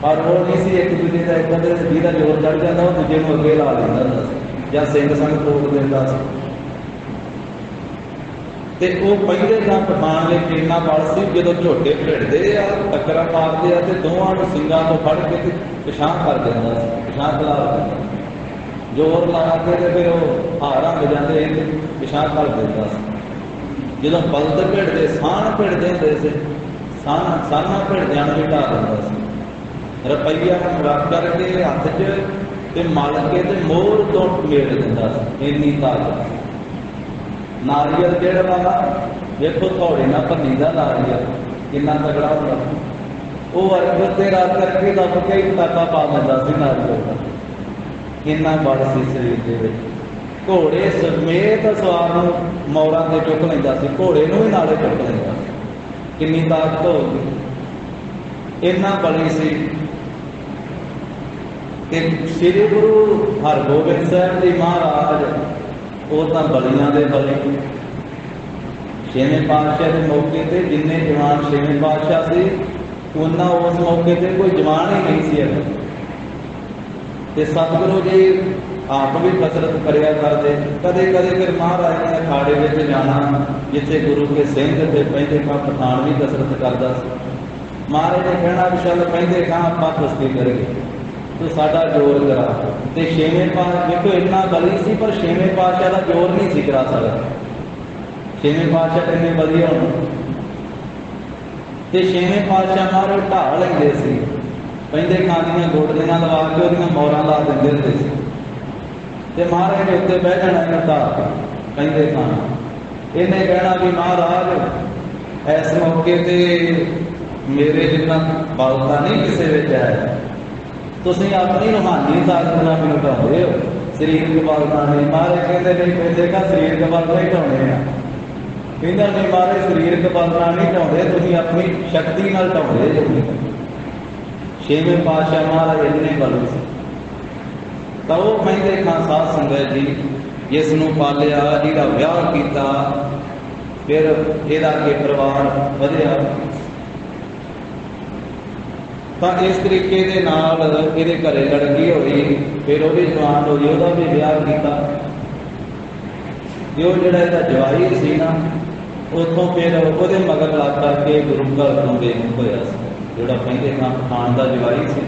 ਪਰ ਉਹ ਨਹੀਂ ਸੀ ਇੱਕ ਦੂਜੇ ਦਾ, ਇੱਕ ਅੱਧੇ ਜਿਹਦਾ ਜ਼ੋਰ ਚੜ ਜਾਂਦਾ ਉਹ ਦੂਜੇ ਨੂੰ ਅੱਗੇ ਲਾ ਲੈਂਦਾ ਹੁੰਦਾ ਸੀ ਜਾਂ ਸਿੰਘ ਸੰਗ ਤੋੜ ਦਿੰਦਾ ਸੀ। ਤੇ ਉਹ ਪਹਿਲੇ ਤਾਂ ਪਠਾਨ ਵਿੱਚ ਇੰਨਾ ਬਲ ਸੀ, ਜਦੋਂ ਝੋਟੇ ਭਿੜਦੇ ਆ ਟੱਕਰਾਂ ਮਾਰਦੇ ਆ ਤੇ ਦੋਵਾਂ ਨੂੰ ਸਿੰਘਾਂ ਤੋਂ ਫੜ ਕੇ ਤੇ ਪਿਛਾਂਹ ਕਰ ਦਿੰਦਾ ਸੀ, ਪਿਛਾਂਹ ਖਿਲਾ ਦਿੰਦਾ। ਜ਼ੋਰ ਲਾ ਕੇ ਤੇ ਫਿਰ ਉਹ ਹਾਰਾਂ ਹੋ ਜਾਂਦੇ ਤੇ ਪਿਛਾਂਹ ਕਰ ਦਿੰਦਾ ਸੀ। ਜਦੋਂ ਬਲਦ ਭਿੜਦੇ ਸਾਨ ਭਿੜਦੇ ਹੁੰਦੇ ਸੀ, ਸਾਨਾਂ ਭਿੜਦਿਆਂ ਨੂੰ ਵੀ ਢਾ ਦਿੰਦਾ ਸੀ। ਰੁਪਈਆ ਰੱਖ ਕਰਕੇ ਹੱਥ 'ਚ ਤੇ ਮਲ ਕੇ ਤੇ ਮੋਹਰ ਤੋਂ ਮੇੜ ਦਿੰਦਾ ਸੀ, ਇੰਨੀ ਤਾਕਤ। ਨਾਰੀਅਲ ਜਿਹੜਾ ਵਾ ਵੇਖੋ ਥੋੜੇ ਨਾਲ ਭੰਨੀ ਦਾ ਨਾਰੀਅਲ ਕਿੰਨਾ ਤਗੜਾ ਹੁੰਦਾ, ਉਹ ਅਰਗ ਤੇ ਰਾਤ ਕਰਕੇ ਦੱਬ ਕੇ ਹੀ ਤਾਕਾ ਪਾ ਦਿੰਦਾ ਸੀ ਨਾਰੀਅਲ ਦਾ। ਕਿੰਨਾ ਬਲ ਸੀ ਸਰੀਰ ਦੇ ਵਿੱਚ। ਘੋੜੇ ਸਮੇਤ ਸਵਾਰ ਨੂੰ ਮੌਰਾਂ ਤੇ ਚੁੱਕ ਲੈਂਦਾ ਸੀ, ਘੋੜੇ ਨੂੰ ਵੀ ਨਾਲੇ ਚੁੱਕ ਲੈਂਦਾ ਸੀ। ਕਿੰਨੀ ਤਾਕਤ ਹੋਊਗੀ, ਇੰਨਾ ਬਲੀ ਸੀ। ਤੇ ਸ੍ਰੀ ਗੁਰੂ ਹਰਗੋਬਿੰਦ ਸਾਹਿਬ ਜੀ ਮਹਾਰਾਜ ਉਹ ਤਾਂ ਬਲੀਆਂ ਦੇ ਬਲੀ। ਛੇਵੇਂ ਪਾਤਸ਼ਾਹ ਦੇ ਮੌਕੇ ਤੇ ਜਿੰਨੇ ਜਵਾਨ ਛੇਵੇਂ ਪਾਤਸ਼ਾਹ ਸੀ, ਉਹਨਾਂ ਉਸ ਮੌਕੇ ਤੇ ਕੋਈ ਜਵਾਨ ਹੀ ਨਹੀਂ ਸੀ। ਤੇ ਸਤਿਗੁਰੂ ਜੀ ਆਪ ਵੀ ਕਸਰਤ ਕਰਿਆ ਕਰਦੇ। ਕਦੇ ਫਿਰ ਮਹਾਰਾਜ ਨੇ ਅਖਾੜੇ ਵਿੱਚ ਜਾਣਾ, ਜਿੱਥੇ ਗੁਰੂ ਕੇ ਸਿੰਘ ਤੇ ਪਹਿਲੇ ਖਾਂ ਪਠਾਨ ਵੀ ਕਸਰਤ ਕਰਦਾ ਸੀ। ਮਹਾਰਾਜ ਨੇ ਕਹਿਣਾ ਵੀ ਚੱਲ ਪਹਿਲੇ ਖਾਂ ਆਪਾਂ ਕੁਸ਼ਤੀ ਕਰੀਏ, ਤੂੰ ਸਾਡਾ ਜ਼ੋਰ ਕਰਾ। ਤੇ ਛੇਵੇਂ ਪਾਤਸ਼ਾਹ ਦੇਖੋ ਇੰਨਾ ਬਲੀ ਸੀ, ਪਰ ਛੇਵੇਂ ਪਾਤਸ਼ਾਹ ਦਾ ਜ਼ੋਰ ਨਹੀਂ ਸੀ ਕਰਾ ਸਕਦਾ। ਛੇਵੇਂ ਪਾਤਸ਼ਾਹ ਕਿੰਨੇ ਵਧੀਆ ਹੋਣ। ਤੇ ਛੇਵੇਂ ਪਾਤਸ਼ਾਹ ਮਹਾਰਾਜ ਢਾਹ ਲੈਂਦੇ ਸੀ, ਪਹਿਲੇ ਖਾਂ ਦੀਆਂ ਗੋਡਲੀਆਂ ਲਵਾ ਕੇ ਉਹਦੀਆਂ ਮੌਰਾਂ ਲਾ ਦਿੰਦੇ ਹੁੰਦੇ ਸੀ। ਤੇ ਮਹਾਰਾਜ ਨੇ ਉੱਤੇ ਬਹਿ ਜਾਣਾ ਇਹਨੂੰ ਢਾਹ ਕਹਿੰਦੇ ਖਾਂ। ਇਹਨੇ ਕਹਿਣਾ ਵੀ ਮਹਾਰਾਜ ਇਸ ਮੌਕੇ ਤੇ ਮੇਰੇ ਜਿੰਨਾ ਬਲ ਤਾਂ ਨਹੀਂ ਕਿਸੇ ਵਿੱਚ ਹੈ, ਤੁਸੀਂ ਆਪਣੀ ਰੂਹਾਨੀ ਤਾਕਤ ਨਾਲ ਮੈਨੂੰ ਢਾਉਂਦੇ ਹੋ, ਸਰੀਰਕ ਬਲ ਨਾਲ ਨਹੀਂ। ਮਹਾਰਾਜ ਕਹਿੰਦੇ ਨਹੀਂ, ਪਹਿਲੇ ਕਾ ਸਰੀਰਕ ਬਲ ਨਾਲ ਹੀ ਢਾਉਣੇ ਆ। ਕਹਿੰਦਾ ਨਹੀਂ ਮਹਾਰਾਜ ਸਰੀਰਕ ਬਲ ਨਾਲ ਨਹੀਂ ਢਾਉਂਦੇ, ਤੁਸੀਂ ਆਪਣੀ ਸ਼ਕਤੀ ਨਾਲ ਢਾਉਂਦੇ ਜੋ। ਛੇਵੇਂ ਪਾਤਸ਼ਾਹ ਮਹਾਰਾਜ ਇੰਨੇ ਬਲ ਸੀ। ਤਾਂ ਉਹ ਕਹਿੰਦੇ ਖਾਂ ਸਾਧ ਸੰਗਤ ਜੀ ਜਿਸ ਨੂੰ ਪਾਲਿਆ, ਜਿਹਦਾ ਵਿਆਹ ਕੀਤਾ, ਫਿਰ ਇਹਦਾ ਅੱਗੇ ਪਰਿਵਾਰ ਵਧਿਆ। ਤਾਂ ਇਸ ਤਰੀਕੇ ਦੇ ਨਾਲ ਇਹਦੇ ਘਰੇ ਲੜਕੀ ਹੋਈ, ਫਿਰ ਉਹ ਵੀ ਜਵਾਨ ਹੋਈ, ਉਹਦਾ ਵੀ ਵਿਆਹ ਕੀਤਾ। ਜੋ ਜਿਹੜਾ ਇਹਦਾ ਜਵਾਈ ਸੀ ਨਾ, ਉੱਥੋਂ ਫਿਰ ਉਹਦੇ ਮਗਰ ਲੱਗ ਕਰਕੇ ਗੁਰੂ ਘਰ ਤੋਂ ਬੇਮੁਖ ਹੋਇਆ ਸੀ, ਜਿਹੜਾ ਪਹਿਲੇ ਖਾਨ ਦਾ ਜਵਾਈ ਸੀ।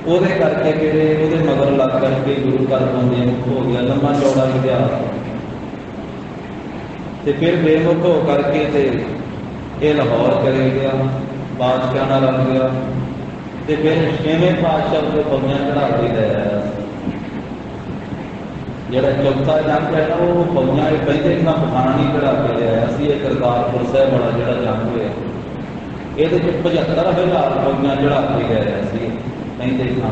ਉਹਦੇ ਕਰਕੇ ਜਿਹੜੇ ਉਹਦੇ ਮਗਰ ਲੱਗ ਕਰਕੇ ਗੁਰੂ ਘਰ ਤੋਂ ਬੇਮੁਖ ਹੋ ਗਿਆ। ਲੰਮਾ ਚੌੜਾ ਇਤਿਹਾਸ। ਤੇ ਫਿਰ ਬੇਮੁਖ ਹੋ ਕਰਕੇ ਤੇ ਇਹ ਲਾਹੌਰ ਚਲੇ ਗਿਆ, ਬਾਦਸ਼ਾਹ ਨਾਲ ਰਲ ਗਿਆ। ਤੇ ਫਿਰ ਛੇਵੇਂ ਪਾਤਸ਼ਾਹ ਦੇ ਫੌਜਾਂ ਚੜਾ ਕੇ ਲੈ ਆਇਆ। ਜਿਹੜਾ ਚੌਥਾ ਜੰਗ ਹੈ ਨਾ, ਉਹ ਫੌਜਾਂ ਇਹ ਪਹਿਲੇ ਤਾਂ ਪਠਾਨ ਹੀ ਚੜਾ ਕੇ ਲਿਆਇਆ ਸੀ। ਇਹ ਕਰਤਾਰਪੁਰ ਸਾਹਿਬ ਵਾਲਾ ਜਿਹੜਾ ਜੰਗ ਹੋਇਆ, ਇਹਦੇ 'ਚ 75,000 ਫੌਜਾਂ ਚੜਾ ਕੇ ਲਿਆਇਆ ਸੀ ਕਹਿੰਦੇ ਖਾਂ।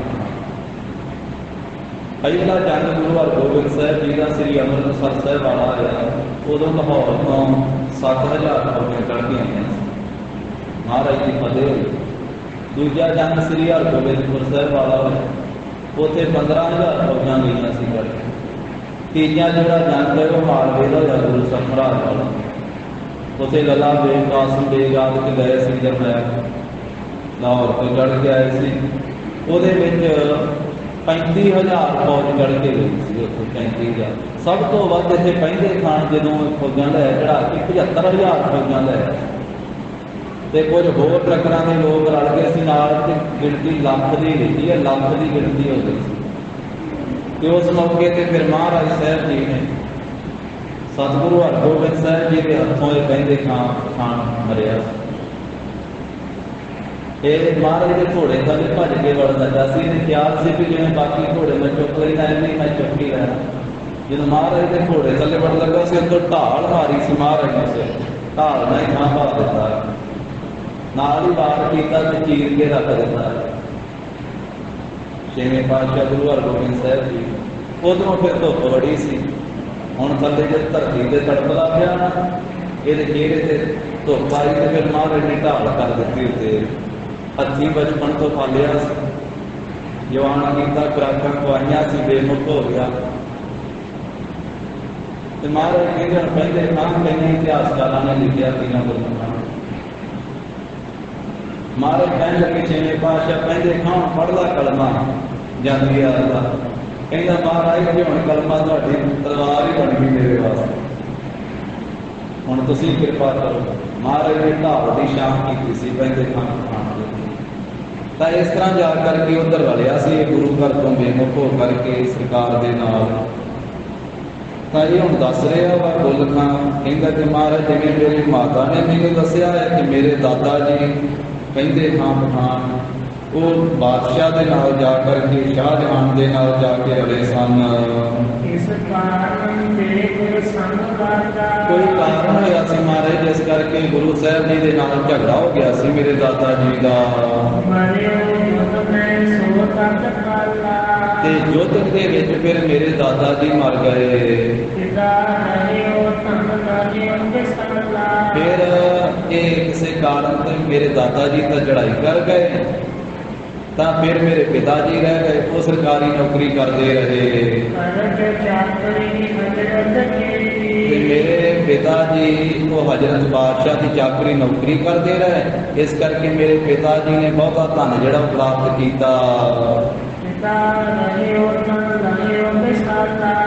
ਪਹਿਲਾ ਜੰਗ ਗੁਰੂ ਹਰਗੋਬਿੰਦ ਸਾਹਿਬ ਜੀ ਦਾ ਸ੍ਰੀ ਅੰਮ੍ਰਿਤਸਰ ਸਾਹਿਬ ਵਾਲਾ ਹੋਇਆ, ਉਦੋਂ ਲਾਹੌਰ ਤੋਂ 7,000 ਫੌਜਾਂ ਚੜ੍ਹ ਕੇ ਆਈਆਂ ਸੀ, ਮਹਾਰਾਜ ਦੀ ਫਤਿਹ ਹੋਈ। ਦੂਜਾ ਜੰਗ ਸ੍ਰੀ ਹਰਗੋਬਿੰਦਪੁਰ ਸਾਹਿਬ ਵਾਲਾ ਹੋਇਆ, ਉੱਥੇ 15,000 ਫੌਜਾਂ ਗਈਆਂ ਸੀ ਚੜ੍ਹ ਕੇ। ਤੀਜਾ ਜਿਹੜਾ ਜੰਗ ਹੈ ਉਹ ਮਾਲਵੇ ਦਾ ਹੋਇਆ, ਗੁਰੂ ਸਮਰਾਟ ਵਾਲਾ। ਉੱਥੇ ਲੱਲਾ ਬੇਗ ਕਾਸਮ ਬੇਗ ਆਦਿ ਕੇ ਗਏ ਸੀ ਜਦ ਮੈਂ ਲਾਹੌਰ ਤੋਂ ਚੜ੍ਹ ਕੇ ਆਏ ਸੀ। ਉਹਦੇ ਵਿੱਚ 35,000 ਫੌਜ ਚੜ੍ਹ ਕੇ ਗਈ ਸੀ ਉੱਥੇ। 35,000 ਸਭ ਤੋਂ ਵੱਧ ਇੱਥੇ ਪਹਿਲੇ ਖਾਨ ਜਦੋਂ ਫੌਜਾਂ ਲੈ ਚੜ੍ਹਾ ਕੇ 75,000 ਫੌਜਾਂ ਲੈ। ਤੇ ਕੁਝ ਹੋਰ ਟੱਕਰਾਂ ਦੇ ਲੋਕ ਰਲ ਗਏ ਸੀ ਨਾਲ, ਤੇ गिनती लख की लिखी है, लख की गिनती हो गई सी। ते उस मौके ते फिर महाराज साहब जी ने सतगुरु हरगोबिंद साहब जी के हथों ये कहते खान मरिया। ਇਹ ਮਹਾਰਾਜ ਦੇ ਘੋੜੇ ਥੱਲੇ ਭੱਜ ਕੇ ਵੜ ਲੱਗਾ ਸੀ। ਇਹਨੇ ਖਿਆਲ ਸੀ ਵੀ ਜਿਵੇਂ ਬਾਕੀ ਘੋੜੇ ਮੈਂ ਚੁੱਕ ਲੈਣਾ, ਨਹੀਂ ਮੈਂ ਚੁੱਕ ਹੀ ਲੈਣਾ। ਜਦੋਂ ਮਹਾਰਾਜ ਦੇ ਘੋੜੇ ਥੱਲੇ ਵੜ ਲੱਗਾ ਸੀ, ਉੱਧਰ ਢਾਲ ਮਾਰੀ ਸੀ ਮਹਾਰਾਜ ਨੇ, ਸਿਰ ਢਾਲ ਨਾਲ ਹੀ ਥਾਂ ਪਾ ਦਿੱਤਾ, ਨਾਲ ਹੀ ਵਾਰ ਕੀਤਾ ਤੇ ਚੀਰ ਕੇ ਰੱਖ ਦਿੱਤਾ। ਛੇਵੇਂ ਪਾਤਸ਼ਾਹ ਗੁਰੂ ਹਰਗੋਬਿੰਦ ਸਾਹਿਬ ਜੀ ਉਧਰੋਂ ਫਿਰ ਧੁੱਪ ਬੜੀ ਸੀ। ਹੁਣ ਥੱਲੇ ਜੇ ਧਰਤੀ ਤੇ ਤੜਪਦਾ ਪਿਆ ਨਾ, ਇਹਦੇ ਚਿਹਰੇ ਤੇ ਧੁੱਪ ਆਈ ਤੇ ਫਿਰ ਮਹਾਰਾਜ ਨੇ ਢਾਲ ਕਰ ਦਿੱਤੀ ਉੱਤੇ। हथी बचपन तो पालिया, जवान कीता, खुराकां खवाइयां सी, बेमुख हो गया। तो महाराज कहते हैं पहले काम कई इतिहासकारों ने लिखा तीनों गुरमुखां। महाराज कहने लगे छेवें पातशाह पहले खान पढ़दा कलमा जाती आला, कहता महाराज जी हुण कलमा तुहाडी तलवार ही बन गई मेरे वास्ते, हुण तुसीं किरपा करो। महाराज ने ढाल की शाम की सी पहले खान खान ਤਾਂ ਇਸ ਤਰ੍ਹਾਂ ਜਾ ਕਰਕੇ ਉਧਰ ਵਲਿਆ ਸੀ ਗੁਰੂ ਘਰ ਤੋਂ ਬੇਮੁਖ ਹੋ ਕਰਕੇ ਸਰਕਾਰ ਦੇ ਨਾਲ। ਤਾਂ ਇਹ ਹੁਣ ਦੱਸ ਰਿਹਾ ਵਾ ਗੁੱਲ ਖਾਂ, ਕਹਿੰਦਾ ਕਿ ਮਹਾਰਾਜ ਜਿਵੇਂ ਮੇਰੀ ਮਾਤਾ ਨੇ ਮੈਨੂੰ ਦੱਸਿਆ ਹੈ ਕਿ ਮੇਰੇ ਦਾਦਾ ਜੀ ਕਹਿੰਦੇ ਖਾਂ ਪਠਾਨ ਉਹ ਬਾਦਸ਼ਾਹ ਦੇ ਨਾਲ ਜਾ ਕਰਕੇ ਸ਼ਾਹਜਹਾਨ ਦੇ ਨਾਲ ਜਾ ਕੇ ਰਲੇ ਸਨ। ਇਸ ਕਾਰਨ ਦੇ ਕੋਈ ਕਾਰਨ ਹੋਇਆ ਸੀ ਮਹਾਰਾਜ, ਜਿਸ ਕਰਕੇ ਗੁਰੂ ਸਾਹਿਬ ਜੀ ਦੇ ਨਾਲ ਝਗੜਾ ਹੋ ਗਿਆ ਸੀ ਮੇਰੇ ਦਾਦਾ ਜੀ ਦਾ। ਤੇ ਯੁੱਧ ਦੇ ਵਿੱਚ ਫਿਰ ਮੇਰੇ ਦਾਦਾ ਜੀ ਮਰ ਗਏ। ਫਿਰ ਇਹ ਕਿਸੇ ਕਾਰਨ ਤੇ ਮੇਰੇ ਦਾਦਾ ਜੀ ਤਾਂ ਚੜ੍ਹਾਈ ਕਰ ਗਏ, ਤਾਂ ਫਿਰ ਮੇਰੇ ਪਿਤਾ ਜੀ ਰਹਿ ਗਏ, ਉਹ ਸਰਕਾਰੀ ਨੌਕਰੀ ਕਰਦੇ ਰਹੇ। ਤੇ ਮੇਰੇ ਪਿਤਾ ਜੀ ਉਹ ਹਜ਼ਰਤ ਬਾਦਸ਼ਾਹ ਦੀ ਚਾਕਰੀ ਨੌਕਰੀ ਕਰਦੇ ਰਹੇ। ਇਸ ਕਰਕੇ ਮੇਰੇ ਪਿਤਾ ਜੀ ਨੇ ਬਹੁਤਾ ਧਨ ਜਿਹੜਾ ਉਹ ਪ੍ਰਾਪਤ ਕੀਤਾ।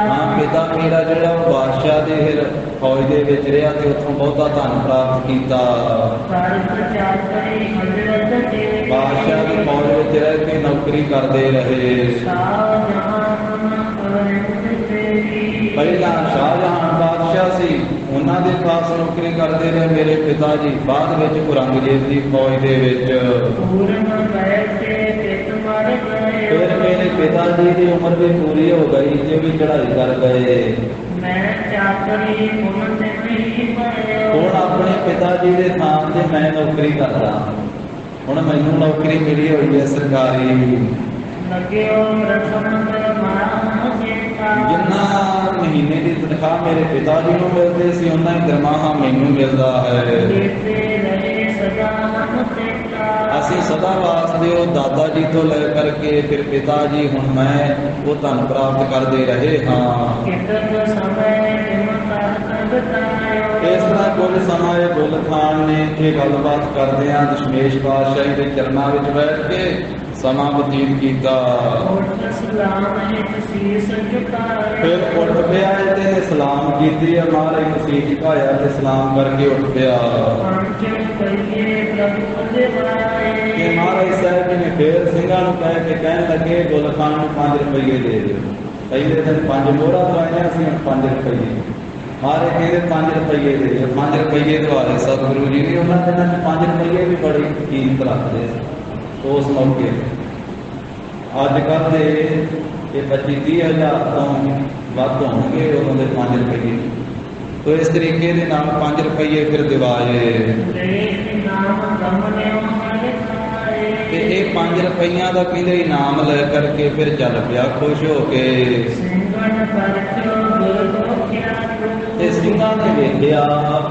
ਹਾਂ, ਪਿਤਾ ਮੇਰਾ ਜਿਹੜਾ ਉਹ ਬਾਦਸ਼ਾਹ ਦੇ ਫਿਰ ਫੌਜ ਦੇ ਵਿੱਚ ਰਿਹਾ ਤੇ ਉੱਥੋਂ ਬਹੁਤਾ ਧਨ ਪ੍ਰਾਪਤ ਕੀਤਾ। ਬਾਦਸ਼ਾਹ ਦੀ ਫੌਜ ਵਿੱਚ ਰਹਿ ਕੇ ਨੌਕਰੀ ਕਰਦੇ ਰਹੇ। ਪਹਿਲਾਂ ਸ਼ਾਹਜਹਾਨ ਬਾਦਸ਼ਾਹ ਸੀ, ਉਹਨਾਂ ਦੇ ਪਾਸ ਨੌਕਰੀ ਕਰਦੇ ਰਹੇ ਮੇਰੇ ਪਿਤਾ ਜੀ। ਬਾਅਦ ਵਿੱਚ ਔਰੰਗਜ਼ੇਬ ਦੀ ਫੌਜ ਦੇ ਵਿੱਚ। ਫਿਰ ਮੇਰੇ ਪਿਤਾ ਜੀ ਦੀ ਉਮਰ ਵੀ ਪੂਰੀ ਹੋ ਗਈ ਤੇ ਵੀ ਚੜ੍ਹਾਈ ਕਰ ਗਏ। ਹੁਣ ਆਪਣੇ ਪਿਤਾ ਜੀ ਦੇ ਥਾਂ ਤੇ ਮੈਂ ਨੌਕਰੀ ਕਰਦਾ। ਹੁਣ ਮੈਨੂੰ ਨੌਕਰੀ ਮਿਲੀ ਹੋਈ ਹੈ ਸਰਕਾਰੀ। ਜਿੰਨਾ ਮਹੀਨੇ ਦੀ ਤਨਖਾਹ ਮੇਰੇ ਪਿਤਾ ਜੀ ਨੂੰ ਮਿਲਦੇ ਸੀ, ਉਹਨਾਂ ਹੀ ਦਰਮਾਹਾ ਮੈਨੂੰ ਮਿਲਦਾ ਹੈ। ਅਸੀਂ ਸਦਾ ਵਾਸਤੇ ਉਹ ਦਾਦਾ ਜੀ ਤੋਂ ਲੈ ਕਰਕੇ ਫਿਰ ਪਿਤਾ ਜੀ ਹੁਣ ਮੈਂ ਉਹ ਧਨ ਪ੍ਰਾਪਤ ਕਰਦੇ ਰਹੇ ਹਾਂ। ਇਸ ਤਰ੍ਹਾਂ ਕੁੱਲ ਸਮਾਂ ਇਹ ਗੁੱਲ ਖਾਨ ਨੇ ਇਹ ਗੱਲਬਾਤ ਕਰਦਿਆਂ ਦਸ਼ਮੇਸ਼ ਪਾਤਸ਼ਾਹੀ ਦੇ ਚਰਨਾਂ ਵਿੱਚ ਬੈਠ ਕੇ ਸਮਾਂ ਬਤੀਤ ਕੀਤਾ। ਫਿਰ ਉੱਠ ਪਿਆ ਤੇ ਸਲਾਮ ਕੀਤੀ, ਮਹਾਰਾਜ ਤਸੀਹ ਝੁਕਾਇਆ ਤੇ ਸਲਾਮ ਕਰਕੇ ਉੱਠ ਪਿਆ। ਤੇ ਮਹਾਰਾਜ ਸਾਹਿਬ ਜੀ ਨੇ ਫੇਰ ਸਿੰਘਾਂ ਨੂੰ ਕਹਿ ਕੇ ਕਹਿਣ ਲੱਗੇ ਗੁੱਲ ਖਾਨ ਨੂੰ 5 ਰੁਪਈਏ ਦੇ ਦਿਓ। ਪਹਿਲੇ ਦਿਨ 5 ਮੋਹਰਾਂ ਦਵਾਈਆਂ ਸੀ, ਹੁਣ 5 ਰੁਪਈਏ। ਮਹਾਰਾਜ ਕਹਿੰਦੇ 5 ਰੁਪਈਏ ਦੇ ਦਿਓ। 5 ਰੁਪਈਏ ਦਵਾਏ ਸਤਿਗੁਰੂ ਜੀ ਨੇ। ਉਹਨਾਂ ਦਿਨਾਂ 'ਚ 5 ਰੁਪਈਏ ਵੀ ਬੜੀ ਕੀਮਤ ਰੱਖਦੇ ਸੀ ਉਸ ਮੌਕੇ। ਅੱਜ ਕੱਲ੍ਹ ਦੇ ਇਹ 25-30 ਹਜ਼ਾਰ ਤੋਂ ਵੱਧ ਹੋਣਗੇ ਉਦੋਂ ਦੇ 5 ਰੁਪਈਏ। ਤੋ ਇਸ ਤਰੀਕੇ ਦੇ ਨਾਲ 5 ਰੁਪਈਏ ਫਿਰ ਦਿਵਾਏ। ਤੇ ਇਹ 5 ਰੁਪਈਆਂ ਦਾ ਕਹਿੰਦੇ ਇਨਾਮ ਲੈ ਕਰਕੇ ਫਿਰ ਚੱਲ ਪਿਆ ਖੁਸ਼ ਹੋ ਕੇ। ਤੇ ਸਿੰਘਾਂ ਨੇ ਵੇਖਿਆ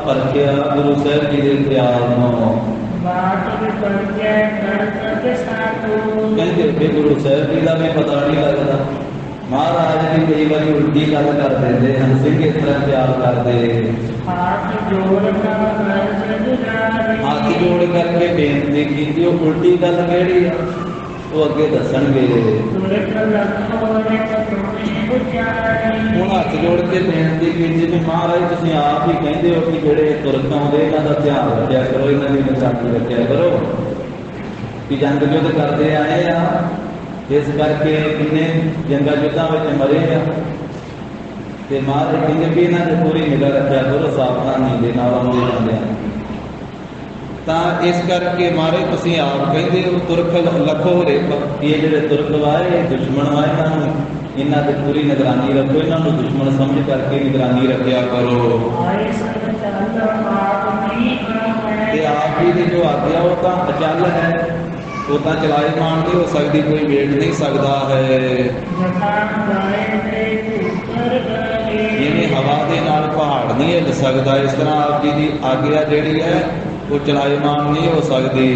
ਪਰਖਿਆ ਗੁਰੂ ਸਾਹਿਬ ਜੀ ਦੇ ਖਿਆਲ ਨੂੰ। ਕਹਿੰਦੇ ਕਿ ਗੁਰੂ ਸਾਹਿਬ ਜੀ ਦਾ ਵੀ ਪਤਾ ਨਹੀਂ ਲੱਗਦਾ। ਮਹਾਰਾਜ ਜੀ ਕਈ ਵਾਰੀ ਉਲਟੀ ਗੱਲ ਕਰ ਦਿੰਦੇ ਹਨ, ਸਿੰਘ ਇਸ ਤਰ੍ਹਾਂ ਪਿਆਰ ਕਰਦੇ। ਹੱਥ ਜੋੜ ਕਰਕੇ ਬੇਨਤੀ ਕੀਤੀ। ਉਹ ਉਲਟੀ ਗੱਲ ਕਿਹੜੀ ਆ ਉਹ ਅੱਗੇ ਦੱਸਣਗੇ। ਹੁਣ ਹੱਥ ਜੋੜ ਕੇ ਬੇਨਤੀ ਕੀਤੀ ਵੀ ਮਹਾਰਾਜ ਤੁਸੀਂ ਆਪ ਹੀ ਕਹਿੰਦੇ ਹੋ ਕਿ ਜਿਹੜੇ ਤੁਰਕ ਆਉਂਦੇ ਇਹਨਾਂ ਦਾ ਧਿਆਨ ਰੱਖਿਆ ਕਰੋ, ਇਹਨਾਂ ਦੀ ਨਿਸ਼ਾਨੀ ਰੱਖਿਆ ਕਰੋ। कि जंग युद्ध करते आए आ, इस करके किन्ने जंगा युद्धां विच मरे आ। ते महाराज कहंदे भी इन्हां ते पूरी निगाह रखिया करो, सावधानी दे नाल आउंदे जांदे आ। तां इस करके महाराज तुसीं आप कहंदे हो तुरख लखो रे, ये जिहड़े तुरख वाए ये दुश्मन वाए, इन्हां ते पूरी निगरानी रखो, इन्हां नूं दुश्मन समझ करके निगरानी रखिया करो। ते आप जी दी जो आज्ञा वो तां अचल है, वो तां चलायमान नहीं हो सकती, कोई वेट नहीं सकता है। जिवें हवा दे नाल पहाड़ नहीं हिल सकता, इस तरह आप जी की आज्ञा जिहड़ी है वो चलायमान नहीं हो सकती।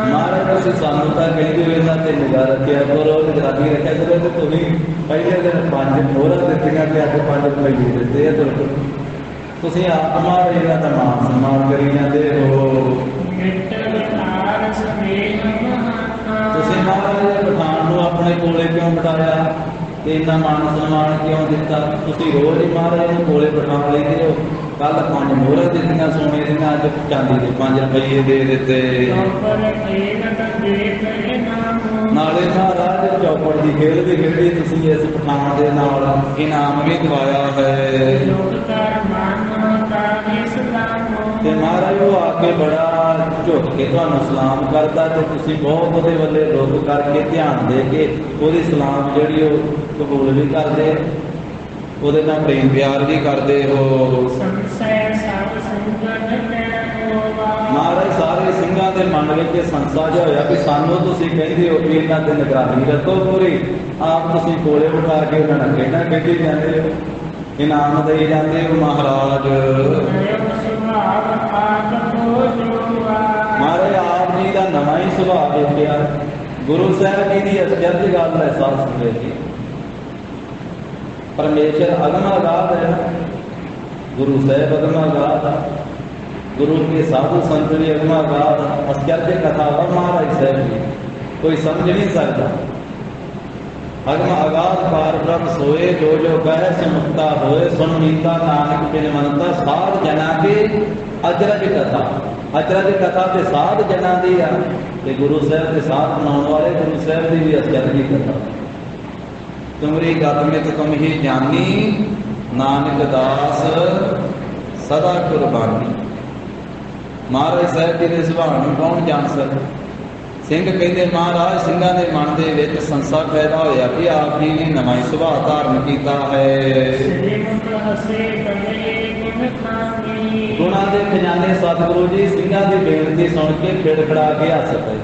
महाराज तुसीं सानूं तां कहंदे हो इन्हां ते निगाह रखिया करो, निगरानी रखिया करो, ते तुसीं पहले दिन 5 मोहरां दित्तियां ते अज 5 रुपये दित्ते आ। तुसीं आप महाराज इन्हां दा मान सम्मान करी जांदे हो। तुसीं महाराज पठान नूं अपने कोले क्यों बिठाया ते इन्ना मान सम्मान क्यों दिता? तुसीं रोज़ ही महाराज नूं कोले बिठा लैंदे हो। कल 5 मोहरां दित्तियां सोने दीयां, अज चांदी दे 5 रुपये दे दित्ते। नाले महाराज चौपड़ की खेल भी खेडी, तुसीं इस पठान दे नाल इनाम भी दिवाया है। ते महाराज वो आके बड़ा झुक के तुहानूं सलाम करदा, ते तुसीं बहुत उहदे वल्ले रुख करके ध्यान दे के उहदी सलाम जिहड़ी वो कबूल भी करदे, उहदे नाल प्रेम प्यार भी करदे हो। महाराज सारे ਸਿੰਘਾਂ ਦੇ मन ਵਿੱਚ ਸੰਸਾ ਜਿਹਾ ਹੋਇਆ कि ਸਾਨੂੰ ਤੁਸੀਂ ਕਹਿੰਦੇ ਹੋ कि ਇਹਨਾਂ ਤੇ ਨਿਗਰਾਨੀ ਰੱਖੋ ਪੂਰੀ, ਆਪ ਤੁਸੀਂ ਕੋਲੇ ਬਿਠਾ ਕੇ ਉਹਨਾਂ ਨਾਲ ਖੇਡਾਂ ਖੇਡੀ ਜਾਂਦੇ ਹੋ, ਇਨਾਮ ਦੇਈ ਜਾਂਦੇ ਹੋ। महाराज आप जी का नवा ही सुभाव देखिया, गुरु साहब जी की अचरज गल है। साथ संगत जी, परमेश्वर अगम अगाध है, गुरु साहब अगम अगाध, गुरु के साधु संत भी अगम अगाध। अचरज कथा व महाराज साहब जी कोई समझ नहीं सकता। अगम अगाध पार ब्रह्म सोए, जो जो कह सुमुक्ता होए, सुन मीता नानक बिन मनता, साध जना के अचरज कथा। अचरज कथा ते साध जना दी आ, ते गुरु साहब के साथ मनाने वाले गुरु साहब की भी अचरज कथा। तुमरी गत मित तुम ही जानी, नानक दास सदा कुर्बानी। महाराज साहब जी के सुभाव नूं कौन जान सकदा? ਸਿੰਘ ਕਹਿੰਦੇ महाराज ਸਿੰਘਾਂ ਦੇ ਮਨ ਦੇ ਵਿੱਚ ਸੰਸਾ ਪੈਦਾ ਹੋਇਆ ਕਿ ਆਪ ਜੀ ਨੇ ਨਵਾਂ ਹੀ ਸੁਭਾਅ ਧਾਰਨ ਕੀਤਾ ਹੈ। ਗੁਣਾਂ ਦੇ ਖਜ਼ਾਨੇ ਸਤਿਗੁਰੂ ਜੀ ਸਿੰਘਾਂ ਦੀ ਬੇਨਤੀ ਸੁਣ ਕੇ ਖਿੜਖੜਾ ਕੇ ਹੱਸ ਪਏ।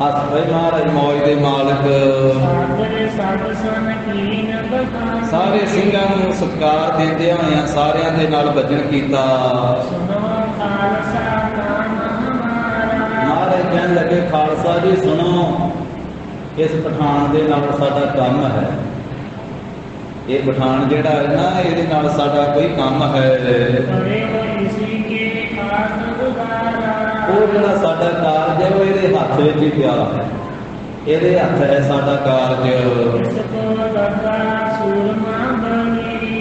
महाराज मौज ਦੇ ਮਾਲਕ ਸਾਰੇ ਸਿੰਘਾਂ ਨੂੰ ਸਤਿਕਾਰ ਦਿੰਦਿਆਂ ਹੋਇਆਂ ਸਾਰਿਆਂ ਦੇ ਨਾਲ ਭਜਨ ਕੀਤਾ। महाराज कहने लगे खालसा जी सुनो, इस पठान दे नाल साडा काम है। ये पठान जिहड़ा है ना, इहदे नाल साडा कोई काम है। वो जिहड़ा साडा कारज है वो इहदे हत्थ विच ही पिया है, इहदे हत्थ है साडा कारज।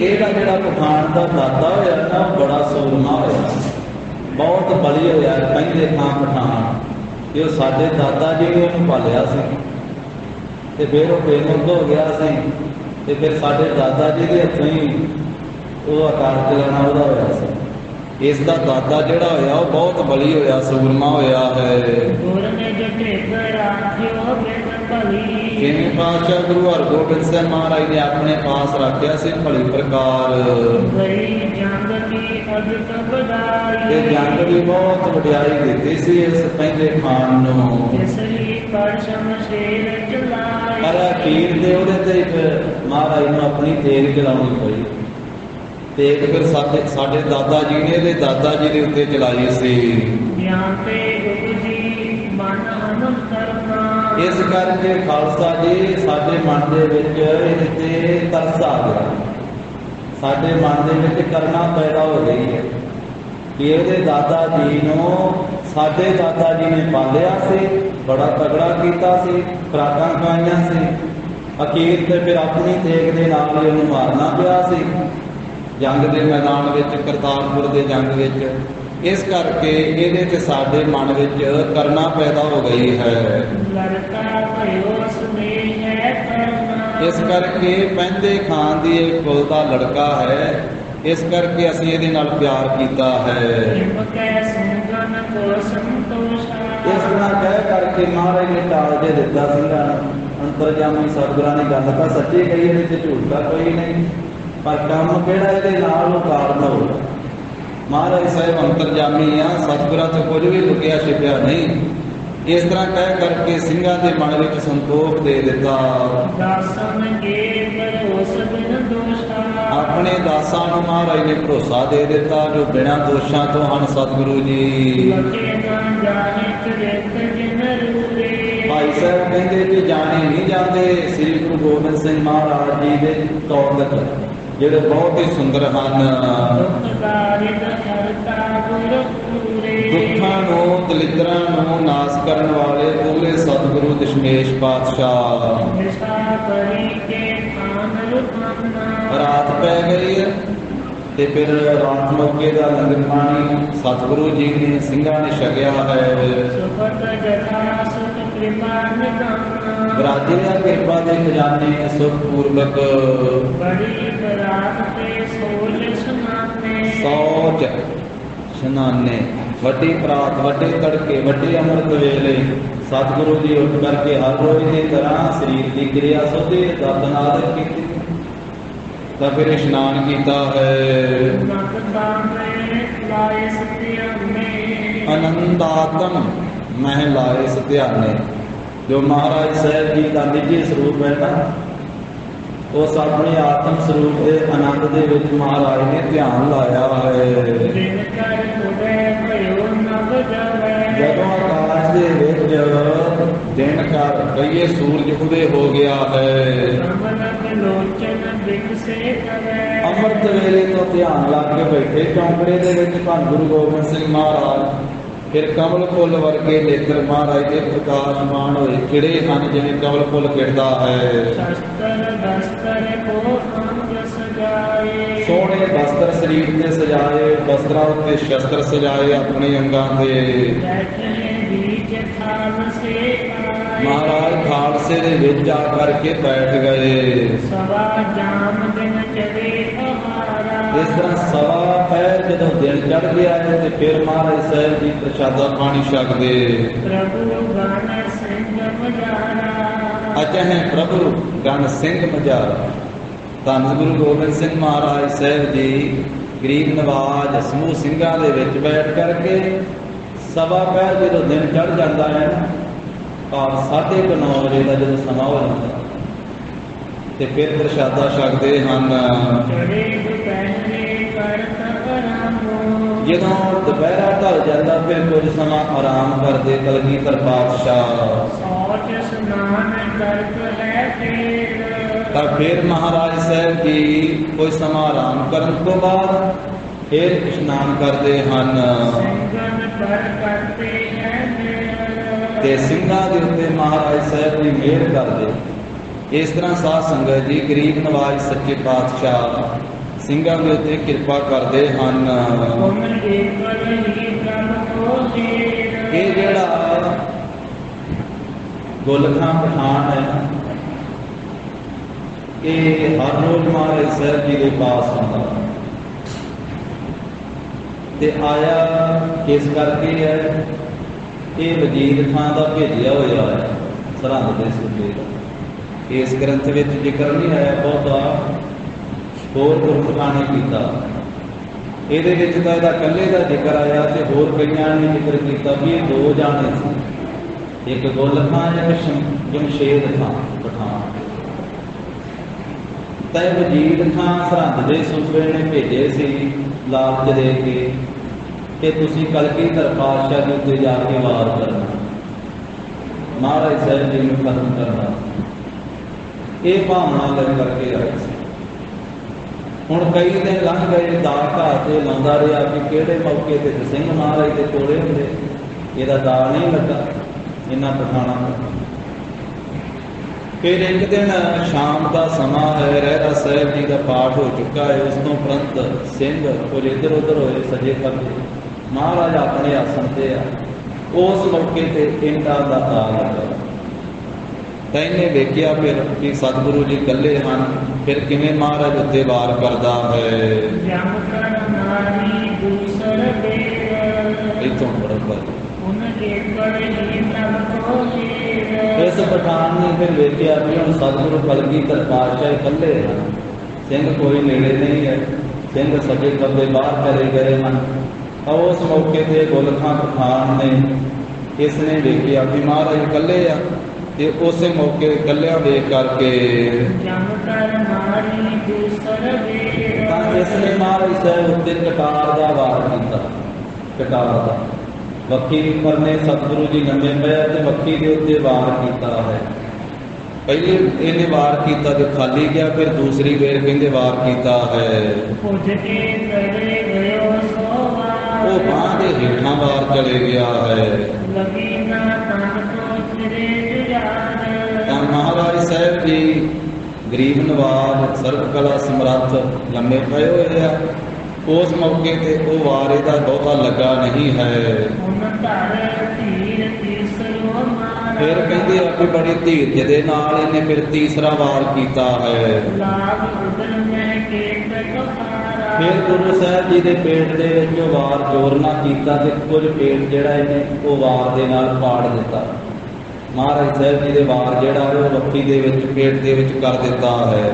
इहदा जिहड़ा पठान दा दाता होया ना, बड़ा सूरमा होया, बहुत बली होया। पहले थां पठान कि वो साडे दादा जी ने उन्हें पालिया सी, ते फिर वो बेमुख हो गया सी, ते फिर साडे दादा जी के हथों ही वो आकार चलाना उहदा होया सी। इसका दादा जिहड़ा होया वो बहुत बली होया, सूरमा होया है। छेवें पातशाह गुरु हरगोबिंद सिंह महाराज ने अपने पास रखिया सी भली प्रकार। जंग भी बहुत वडियाई दी सी इस पहले खान नूं, पर अखीर दे उहदे ते महाराज नूं अपनी तेग चलाउणी पई। तेग फिर साडे दादा जी ने ते दादा जी दे उत्ते चलाई सी। इस करके खालसा जी साडे मन दे विच इहदे ते तरस आ गया, साडे मन दे विच करना पैदा हो गई है कि इहदे दादा जी नूं साडे दादा जी ने पालिया सी, बड़ा तगड़ा कीता सी, खुराकां खवाईयां सी। अखीर ते फिर अपनी तेग दे नाल ही उहनूं मारना पिया सी। जंग के मैदान में, करतारपुर के जंग ਇਸ ਕਰਕੇ ਇਹਦੇ ਤੇ ਸਾਡੇ ਮਨ ਵਿੱਚ ਕਰਨਾ ਪੈਦਾ ਹੋ ਗਈ ਹੈ। ਲੜਕਾ ਭਇਓ ਸੁਨੇਹ ਹੈ ਕਰਨਾ। ਇਸ ਕਰਕੇ ਪਹਿੰਦੇ ਖਾਨ ਦੀ ਇਹ ਕੁਲ ਦਾ ਲੜਕਾ ਹੈ, ਇਸ ਕਰਕੇ ਅਸੀਂ ਇਹਦੇ ਨਾਲ ਪਿਆਰ ਕੀਤਾ ਹੈ। ਨਿਮ ਕੈ ਸੰਗਨ ਕੋ ਸੰਤੋਸ਼ਾ। ਇਸ ਤਰ੍ਹਾਂ ਕਹਿ ਕਰਕੇ ਮਹਾਰਾਜ ਨੇ ਟਾਲ ਦੇ ਦਿੱਤਾ ਸਿੰਘਾਂ ਨੂੰ। ਅੰਤਰਜਾਮੀ ਸਤਿਗੁਰਾਂ ਨੇ ਗੱਲ ਤਾਂ ਸੱਚੀ ਕਹੀ, ਇਹਦੇ 'ਚ ਝੂਠ ਤਾਂ ਕੋਈ ਨਹੀਂ, ਪਰ ਕੰਮ ਕਿਹੜਾ ਇਹਦੇ ਨਾਲ ਉਹ ਕਾਰਨ ਹੋ। ਮਹਾਰਾਜ ਸਾਹਿਬ ਅੰਤਰਜਾਮੀ ਆ, ਸਤਿਗੁਰਾਂ ਤੋਂ ਕੁਝ ਵੀ ਲੁਕਿਆ ਛਿਪਿਆ ਨਹੀਂ। ਇਸ ਤਰ੍ਹਾਂ ਕਹਿ ਕਰਕੇ ਸਿੰਘਾਂ ਦੇ ਮਨ ਵਿੱਚ ਸੰਤੋਖ ਦੇ ਦਿੱਤਾ। ਦਾਸਨ ਕੇ ਭਰੋਸ ਬਿਨ ਦੋਸ਼ਾ। ਆਪਣੇ ਦਾਸਾਂ ਨੂੰ ਮਹਾਰਾਜ ਨੇ ਭਰੋਸਾ ਦੇ ਦਿੱਤਾ ਜੋ ਬਿਨਾਂ ਦੋਸ਼ਾਂ ਤੋਂ ਹਨ ਸਤਿਗੁਰੂ ਜੀ। ਲਗੇ ਨਾ ਜਾਣੇ ਚਰਿਤ ਜਿਨ ਰੂਪੇ। ਭਾਈ ਸਾਹਿਬ ਕਹਿੰਦੇ ਕਿ ਜਾਣੇ ਨਹੀਂ ਜਾਂਦੇ ਸ੍ਰੀ ਗੁਰੂ ਗੋਬਿੰਦ ਸਿੰਘ ਮਹਾਰਾਜ ਜੀ ਦੇ ਦੌਲਤ, ਜਿਹੜੇ ਬਹੁਤ ਹੀ ਸੁੰਦਰ ਹਨ। ਦੁੱਖਾਂ ਨੂੰ ਦਲਿੱਦਰਾਂ ਨੂੰ ਨਾਸ ਕਰਨ ਵਾਲੇ ਬੋਲੇ ਸਤਿਗੁਰੂ ਦਸ਼ਮੇਸ਼ ਪਾਤਸ਼ਾਹ। ਰਾਤ ਪੈ ਗਈ ਹੈ ਤੇ ਫਿਰ ਰਾਤ ਮੌਕੇ ਦਾ ਲੰਗਰ ਪਾਣੀ ਸਤਿਗੁਰੂ ਜੀ ਨੇ ਸਿੰਘਾਂ ਨੇ ਛਕਿਆ ਹੈ। ਵਿਰਾਜਿਆ ਕਿਰਪਾ ਦੇ ਖਜ਼ਾਨੇ ਸੁਖ ਪੂਰਵਕ। ਸੋਚ ਇਸ਼ਨਾਨੇ, ਵੱਡੀ ਪ੍ਰਾਤ, ਵੱਡੇ ਤੜਕੇ, ਵੱਡੇ ਅੰਮ੍ਰਿਤ ਵੇਲੇ ਸਤਿਗੁਰੂ ਜੀ ਉੱਠ ਕਰਕੇ ਹਰ ਰੋਜ਼ ਦੀ ਤਰ੍ਹਾਂ ਸਰੀਰ ਦੀ ਕਿਰਿਆ ਸੁਧੀ ਦਾਤਨ ਆਦਿ ਕੀਤੀ, ਤਾਂ ਫਿਰ ਇਸ਼ਨਾਨ ਕੀਤਾ ਹੈ। ਆਨੰਦਾਤਮ ਮਹਿ ਲਾਏ ਸਧਿਆਨੇ, ਜੋ ਮਹਾਰਾਜ ਸਾਹਿਬ ਜੀ ਦਾ ਨਿੱਜੀ ਸਰੂਪ ਹੈ ਨਾ, ਉਸ ਆਪਣੇ ਆਤਮ ਸਰੂਪ ਦੇ ਆਨੰਦ ਦੇ ਵਿੱਚ ਮਹਾਰਾਜ ਨੇ ਧਿਆਨ ਲਾਇਆ ਹੈ। ਜਦੋਂ ਆਕਾਸ਼ ਦੇ ਵਿੱਚ ਦਿਨ ਕਰ ਕਹੀਏ ਸੂਰਜ ਉਦੇ ਹੋ ਗਿਆ ਹੈ, ਅੰਮ੍ਰਿਤ ਵੇਲੇ ਤੋਂ ਧਿਆਨ ਲਾ ਕੇ ਬੈਠੇ ਚੌਂਕੜੇ ਦੇ ਵਿੱਚ ਧੰਨ ਗੁਰੂ ਗੋਬਿੰਦ ਸਿੰਘ ਮਹਾਰਾਜ। ਫਿਰ ਕਮਲ ਫੁੱਲ ਵਰਗੇ ਨੇਤਰ ਮਹਾਰਾਜ ਦੇ ਪ੍ਰਕਾਸ਼ਮਾਨ ਹੋਏ, ਖਿੜੇ ਹਨ ਜਿਵੇਂ ਕਮਲ ਫੁੱਲ ਖਿੜਦਾ ਹੈ। ਸੋਹਣੇ ਬਸਤਰ ਸਰੀਰ ਤੇ ਸਜਾਏ, ਬਸਤਰਾਂ ਉੱਤੇ ਸ਼ਸਤਰ ਸਜਾਏ ਆਪਣੇ ਅੰਗਾਂ ਤੇ। ਮਹਾਰਾਜ ਖਾਲਸੇ ਦੇ ਵਿੱਚ ਆ ਕਰਕੇ ਬੈਠ ਗਏ। ਇਸ ਤਰ੍ਹਾਂ ਸਵਾ ਪਹਿਰ ਜਦੋਂ ਦਿਨ ਚੜ ਗਿਆ ਹੈ ਤੇ ਫਿਰ ਮਹਾਰਾਜ ਸਾਹਿਬ ਜੀ ਪ੍ਰਸ਼ਾਦਾ ਪਾਣੀ ਛਕਦੇ। ਅਚਹਿ ਪ੍ਰਭੂ ਗਣ ਸਿੰਘ ਮਜਾਰਾ। ਧੰਨ ਗੁਰੂ ਗੋਬਿੰਦ ਸਿੰਘ ਮਹਾਰਾਜ ਸਾਹਿਬ ਜੀ ਗਰੀਬ ਨਵਾਜ ਸਮੂਹ ਸਿੰਘਾਂ ਦੇ ਵਿੱਚ ਬੈਠ ਕਰਕੇ ਸਵਾ ਪਹਿਰ ਜਦੋਂ ਦਿਨ ਚੜ ਜਾਂਦਾ ਹੈ ਨਾ, ਭਾਵ 9:30 ਵਜੇ ਦਾ ਜਦੋਂ ਸਮਾਂ ਹੋ ਜਾਂਦਾ ਤੇ ਫਿਰ ਪ੍ਰਸ਼ਾਦਾ ਛਕਦੇ ਹਨ। ਜਦੋਂ ਦੁਪਹਿਰਾ ਢਲ ਜਾਂਦਾ ਫਿਰ ਕੁਝ ਸਮਾਂ ਆਰਾਮ ਕਰਦੇ ਕਲਗੀਧਰ ਪਾਤਸ਼ਾਹ। ਤਾਂ ਫਿਰ ਮਹਾਰਾਜ ਸਾਹਿਬ ਜੀ ਕੋਈ ਸਮਾਂ ਆਰਾਮ ਕਰਨ ਤੋਂ ਬਾਅਦ ਫਿਰ ਇਸ਼ਨਾਨ ਕਰਦੇ ਹਨ ਤੇ ਸਿੰਘਾਂ ਦੇ ਉੱਤੇ ਮਹਾਰਾਜ ਸਾਹਿਬ ਜੀ ਮਿਹਰ ਕਰਦੇ। ਇਸ ਤਰ੍ਹਾਂ ਸਾਧ ਸੰਗਤ ਜੀ ਗਰੀਬ ਨਵਾਜ ਸੱਚੇ ਪਾਤਸ਼ਾਹ ਸਿੰਘਾਂ ਦੇ ਉੱਤੇ ਕਿਰਪਾ ਕਰਦੇ ਹਨ। ਇਹ ਜਿਹੜਾ ਗੋਲਖਾਂ ਪਠਾਨ ਹੈ, ਇਹ ਹਰ ਰੋਜ਼ ਮਹਾਰਾਜ ਸਾਹਿਬ ਜੀ ਦੇ ਪਾਸ ਆਉਂਦਾ ਤੇ ਆਇਆ ਕਿਸ ਕਰਕੇ ਹੈ? ਇਹ ਵਜੀਦ ਖਾਂ ਦਾ ਭੇਜਿਆ ਹੋਇਆ ਹੈ ਸਰਹੰਦ ਦੇ ਸੂਬੇ ਦਾ। ਇਸ ਗ੍ਰੰਥ ਵਿੱਚ ਜ਼ਿਕਰ ਨਹੀਂ ਆਇਆ ਬਹੁਤਾ, ਹੋਰ ਗੁਰਮੁਖਾਂ ਨੇ ਕੀਤਾ। ਇਹਦੇ ਵਿੱਚ ਤਾਂ ਇਹਦਾ ਇਕੱਲੇ ਦਾ ਜ਼ਿਕਰ ਆਇਆ ਤੇ ਹੋਰ ਕਈਆਂ ਨੇ ਜ਼ਿਕਰ ਕੀਤਾ ਵੀ ਇਹ ਦੋ ਜਾਣੇ ਸੀ, ਇੱਕ ਗੁੱਲ ਖਾਂ, ਇੱਕ ਜਮਸ਼ੇਦ ਖਾਂ ਪਠਾਨ। ਤਾਂ ਵਜੀਦ ਖਾਂ ਸਰਹੰਦ ਦੇ ਸੂਬੇ ਨੇ ਭੇਜੇ ਸੀ ਲਾਲਚ ਦੇ ਕੇ ਕਿ ਤੁਸੀਂ ਕਲਗੀਧਰ ਪਾਤਸ਼ਾਹ ਦੇ ਉੱਤੇ ਜਾ ਕੇ ਵਾਰ ਕਰਨਾ, ਮਹਾਰਾਜ ਸਾਹਿਬ ਜੀ ਨੂੰ ਖਤਮ ਕਰਨਾ। ਇਹ ਭਾਵਨਾ ਲੈ ਕਰਕੇ ਆਏ ਸੀ। ਹੁਣ ਕਈ ਦਿਨ ਲੰਘ ਗਏ, ਦਾ ਘਾਹ ਤੇ ਲਾਉਂਦਾ ਰਿਹਾ ਕਿ ਕਿਹੜੇ ਮੌਕੇ ਤੇ ਸਿੰਘ ਮਹਾਰਾਜ ਦੇ ਕੋਲੇ ਹੁੰਦੇ, ਇਹਦਾ ਦਾ ਨਹੀਂ ਲੱਗਾ ਇਹਨਾਂ ਪਠਾਣਾ ਨੂੰ। ਫਿਰ ਇੱਕ ਦਿਨ ਸ਼ਾਮ ਦਾ ਸਮਾਂ ਹੈ, ਰਹਿਰਾ ਸਾਹਿਬ ਜੀ ਦਾ ਪਾਠ ਹੋ ਚੁੱਕਾ ਹੈ। ਉਸ ਤੋਂ ਉਪਰੰਤ ਸਿੰਘ ਕੁਝ ਇੱਧਰ ਉੱਧਰ ਹੋਏ, ਸਜੇ ਖੱਬੇ महाराज अपने आसन से आ। उस मौके ते इंटा का आ लगा। तैने वेख्या फिर कि सतगुरु जी कल्ले हैं, फिर किवें महाराज उत्ते वार करता है। इतों बराबर इस पठान ने फिर वेख्या भी हम सतगुरु कलगीधर पातशाह कल्ले हैं, सिंह कोई नेड़े नहीं है, सिंह सजे खब्बे बाहर चले गए हैं। और उस मौके ते गोलखां पठान ने इसने वेख्या भी महाराज कल्ले आ, ते उस मौके कल्लिया वेख करके इसने महाराज साहब उत्ते कटार का वार किया। कटार का वक्की पर ने सतगुरु जी लम्बे पया ते वक्की के उत्ते वार किया है। पहले इन्हें वार किया तो खाली गया, फिर दूसरी बेर कहते वार किया है। वो बांह के हेठां वार चले गया है। महाराज साहब जी गरीब नवाज सर्व कला समर्थ लम्बे पे हुए हैं। उस मौके ते वो वार इहदा बहुता लगा नहीं है। फिर कहते कि बड़ी धीरज दे नाल इन्हें फिर तीसरा वार किया है। फिर गुरु साहब जी के पेट के वार जोर ना किया ते कुछ पेट जिहड़ा इन्हें वो वार दे नाल फाड़ दिता। महाराज साहब जी के वार जिहड़ा वो वक्की दे विच पेट दे विच कर दिता है।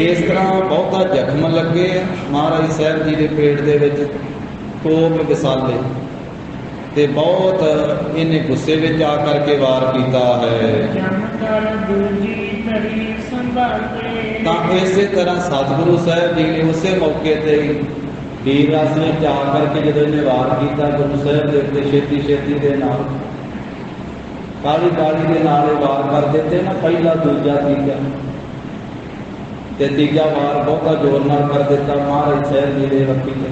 इस तरह बहुता जख्म लगे महाराज साहब जी के पेट दे विच कोप विसाले ते बहुत इन्हें गुस्से में आ करके वार किया है। इस तरह सतगुरु साहब जी ने उस मौके ते वीर रस में आ करके जो इन्हें वार किया गुरु साहब के उत्ते छेती छेती के नाल काली काली के नाल वार कर देते ना, पहला दूजा तीजा ते तीजा वार बहुता जोर नाल कर दिता महाराज साहब जी के वक्की से।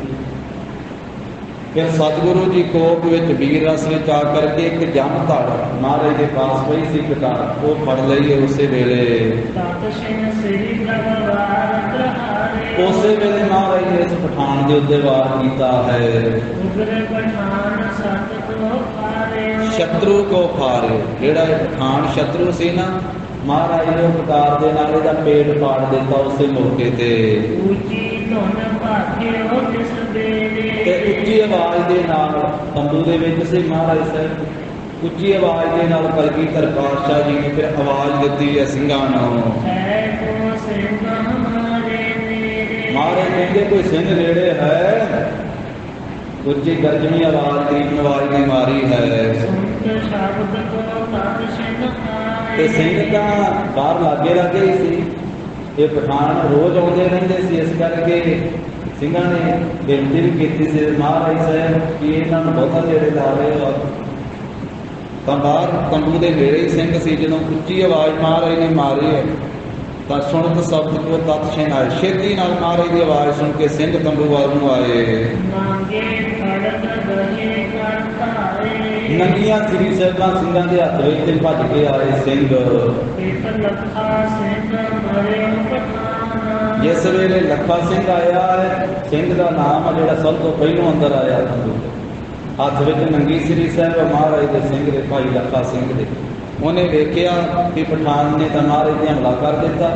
फिर सतगुरु जी कोप विच वीर रस में आ करके एक जम धड़ महाराज के पास पई सी कटार, वो फड़ लई उसे वेले। उसे वेले महाराज ने इस पठान के उत्ते वार किया है। शत्रु को फारे, जेड़ा पठान शत्रु सी ना, महाराज ने कटार दे नाल इहदा पेट फाड़ दिता उसे मौके ते। उच्ची आवाज के नाल तंबू दे विच सी महाराज साहब, उच्ची आवाज के नाल कलगीधर पातशाह जी ने फिर आवाज दी है सिंघां नूं। महाराज कहते कोई सिंह नेड़े है, उच्ची गर्जनी आवाज गरीब नवाज ने मारी है। ते सिंह तां बाहर लागे लागे ही सी, ये पठान रोज आउंदे रहिंदे सी, इस करके सिंघां ने बेनती भी की सी महाराज साहब कि इन्हां नूं बहुता नेड़े ला रहे हो। तो बाहर तंबू के नेड़े ही सिंह सी, जो उच्ची आवाज महाराज ने मारी है तो सुनत शब्द को तत्क्षण आए, छेती नाल महाराज की आवाज सुन के सिंह तंबू वाल नूं आए। नंगियां श्री साहिबां सिंघां दे हत्थ विच भज के आए सिंह। जिस वेले लखा सिंह आया है, सिंह का नाम है जो सब तो पहलों अंदर आया तंबू, हथ विच नंगी श्री साहिब महाराज के सिंह दे भाई लखा सिंह दे। उन्हें वेख्या कि पठान ने तो महाराज ने हमला कर दिता,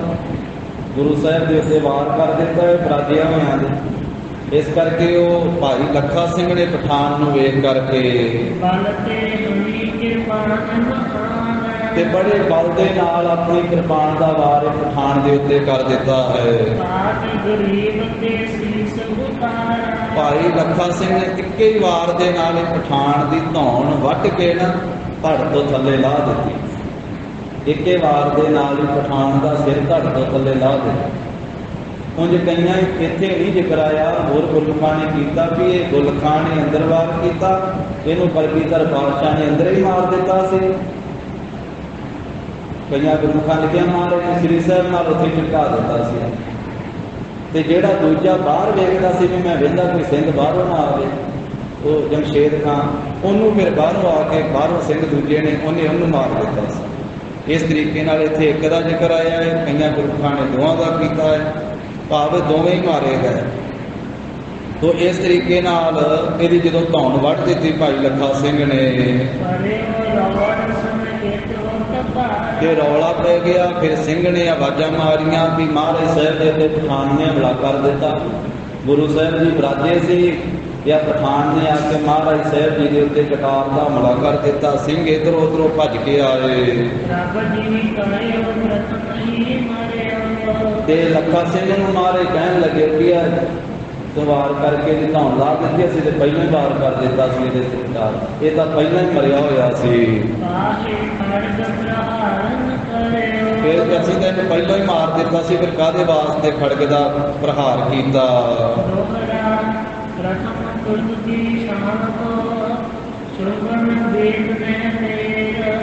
गुरु साहब के उत्ते वार कर दिता अपराधिया होया दे। इस करके वो भाई लखा सिंह ने पठान नूं वेख करके ते बड़े बल दे नाल अपनी कृपान का वार पठान के उत्ते कर दिता है। भाई लखा सिंह ने इक्के ही वार दे नाल पठान की धौन वट के ना धड़ तो थले ला दी। इक्के वार दे नाल ही पठान का सिर धड़ तो थले ला दिता। उंज कईयां इत्थे नहीं जिक्र आया, होर गुरमुखां ने कीता कि ये गुलखां ने अंदर वार कीता, इहनूं कलगीधर पातशाह ने अंदर ही मार दिता सी। कईयां गुरमुखां लिखिया महाराज ने श्री साहिब नाल उत्थे झटका दिता सी। ते जिहड़ा दूजा बाहर वेखदा सी भी मैं वेंदा कोई सिंह बाहरों ना आवे, वो जमशेद खां उन्होंने फिर बाहरों आके बाहरों सिंह दूजे ने उन्हें मार दिता सी। इस तरीके नाल इत्थे एक दा जिक्र आया है, कईयां गुरमुखां ने दोवां दा कीता है, भाव दोवें ही मारे गए। ਤੋ ਇਸ ਤਰੀਕੇ ਨਾਲ ਇਹਦੀ ਜਦੋਂ ਧੌਣ ਵੱਢ ਦਿੱਤੀ ਭਾਈ ਲੱਖਾ ਸਿੰਘ ਨੇ ਕਿ ਰੌਲਾ ਪੈ ਗਿਆ। ਫਿਰ ਸਿੰਘ ਨੇ ਆਵਾਜ਼ਾਂ ਮਾਰੀਆਂ ਵੀ ਮਹਾਰਾਜ ਸਾਹਿਬ ਦੇ ਉੱਤੇ ਪਠਾਨ ਨੇ ਹਮਲਾ ਕਰ ਦਿੱਤਾ। ਗੁਰੂ ਸਾਹਿਬ ਜੀ ਬਰਾਜੇ ਸੀ ਜਾਂ ਪਠਾਨ ਨੇ ਆ ਕੇ ਮਹਾਰਾਜ ਸਾਹਿਬ ਜੀ ਦੇ ਉੱਤੇ ਕਟਾਰ ਦਾ ਹਮਲਾ ਕਰ ਦਿੱਤਾ। ਸਿੰਘ ਇੱਧਰੋਂ ਉੱਧਰੋਂ ਭੱਜ ਕੇ ਆਏ ਤੇ ਲੱਖਾ ਸਿੰਘ ਨੂੰ ਮਾਰੇ ਕਹਿਣ ਲੱਗੇ ਕਿ ਵਾਰ ਕਰਕੇ ਇਹਦੀ ਧੌਣ ਲਾ ਦਿੱਤੀ, ਅਸੀਂ ਤੇ ਪਹਿਲਾਂ ਹੀ ਵਾਰ ਕਰ ਦਿੱਤਾ ਸੀ ਇਹਦੇ ਉੱਤੇ, ਇਹ ਤਾਂ ਪਹਿਲਾਂ ਹੀ ਮਰਿਆ ਹੋਇਆ ਸੀ। ਫਿਰ ਅਸੀਂ ਤਾਂ ਇਹਨੂੰ ਪਹਿਲਾਂ ਹੀ ਮਾਰ ਦਿੱਤਾ ਸੀ, ਫਿਰ ਕਾਹਦੇ ਵਾਸਤੇ ਖੜਗ ਦਾ ਪ੍ਰਹਾਰ ਕੀਤਾ।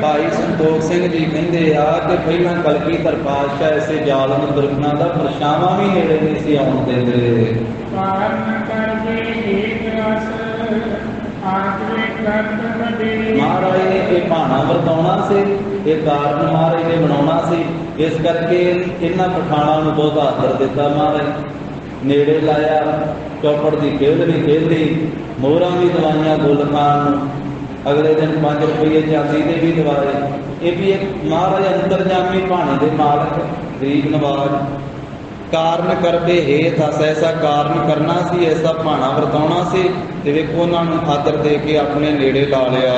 ਭਾਈ ਸੰਤੋਖ ਸਿੰਘ ਜੀ ਕਹਿੰਦੇ ਆ ਕਿ ਪਹਿਲਾਂ ਕਲਗੀਧਰ ਪਾਤਸ਼ਾਹ ਐਸੇ ਜ਼ਾਲਮ ਦੁਰਗਣਾ ਦਾ ਪਰਛਾਵਾਂ ਵੀ ਨੇੜੇ ਨਹੀਂ ਸੀ ਆਉਣ ਦਿੰਦੇ। ਮਹਾਰਾਜ ਨੇ ਇਹ ਭਾਣਾ ਵਰਤਾਉਣਾ ਸੀ, ਇਹ ਕਾਰਨ ਮਹਾਰਾਜ ਨੇ ਬਣਾਉਣਾ ਸੀ, ਇਸ ਕਰਕੇ ਇਹਨਾਂ ਪਠਾਣਾਂ ਨੂੰ ਬਹੁਤ ਆਦਰ ਦਿੱਤਾ। ਮਹਾਰਾਜ ਨੇੜੇ ਲਾਇਆ, ਚੌਪੜ ਦੀ ਖੇਡ ਵੀ ਖੇਡੀ, ਮੋਹਰਾਂ ਵੀ ਦਵਾਈਆਂ ਗੁੱਲ ਖਾਨ ਨੂੰ, ਅਗਲੇ ਦਿਨ 5 ਰੁਪਏ ਚਾਂਦੀ ਦੇ ਵੀ ਦਵਾਏ। ਇਹ ਵੀ ਇੱਕ ਮਹਾਰਾਜ ਅੰਤਰਜਾਮੀ ਭਾਣੇ ਦੇ ਮਾਲਕ ਗਰੀਬ ਨਵਾਜ ਕਾਰਨ ਕਰਦੇ ਹੇਤ ਅਸ ਐਸਾ ਕਾਰਨ ਕਰਨਾ ਸੀ, ਐਸਾ ਭਾਣਾ ਵਰਤਾਉਣਾ ਸੀ ਤੇ ਵੇਖੋ ਉਹਨਾਂ ਨੂੰ ਆਦਰ ਦੇ ਕੇ ਆਪਣੇ ਨੇੜੇ ਲਾ ਲਿਆ।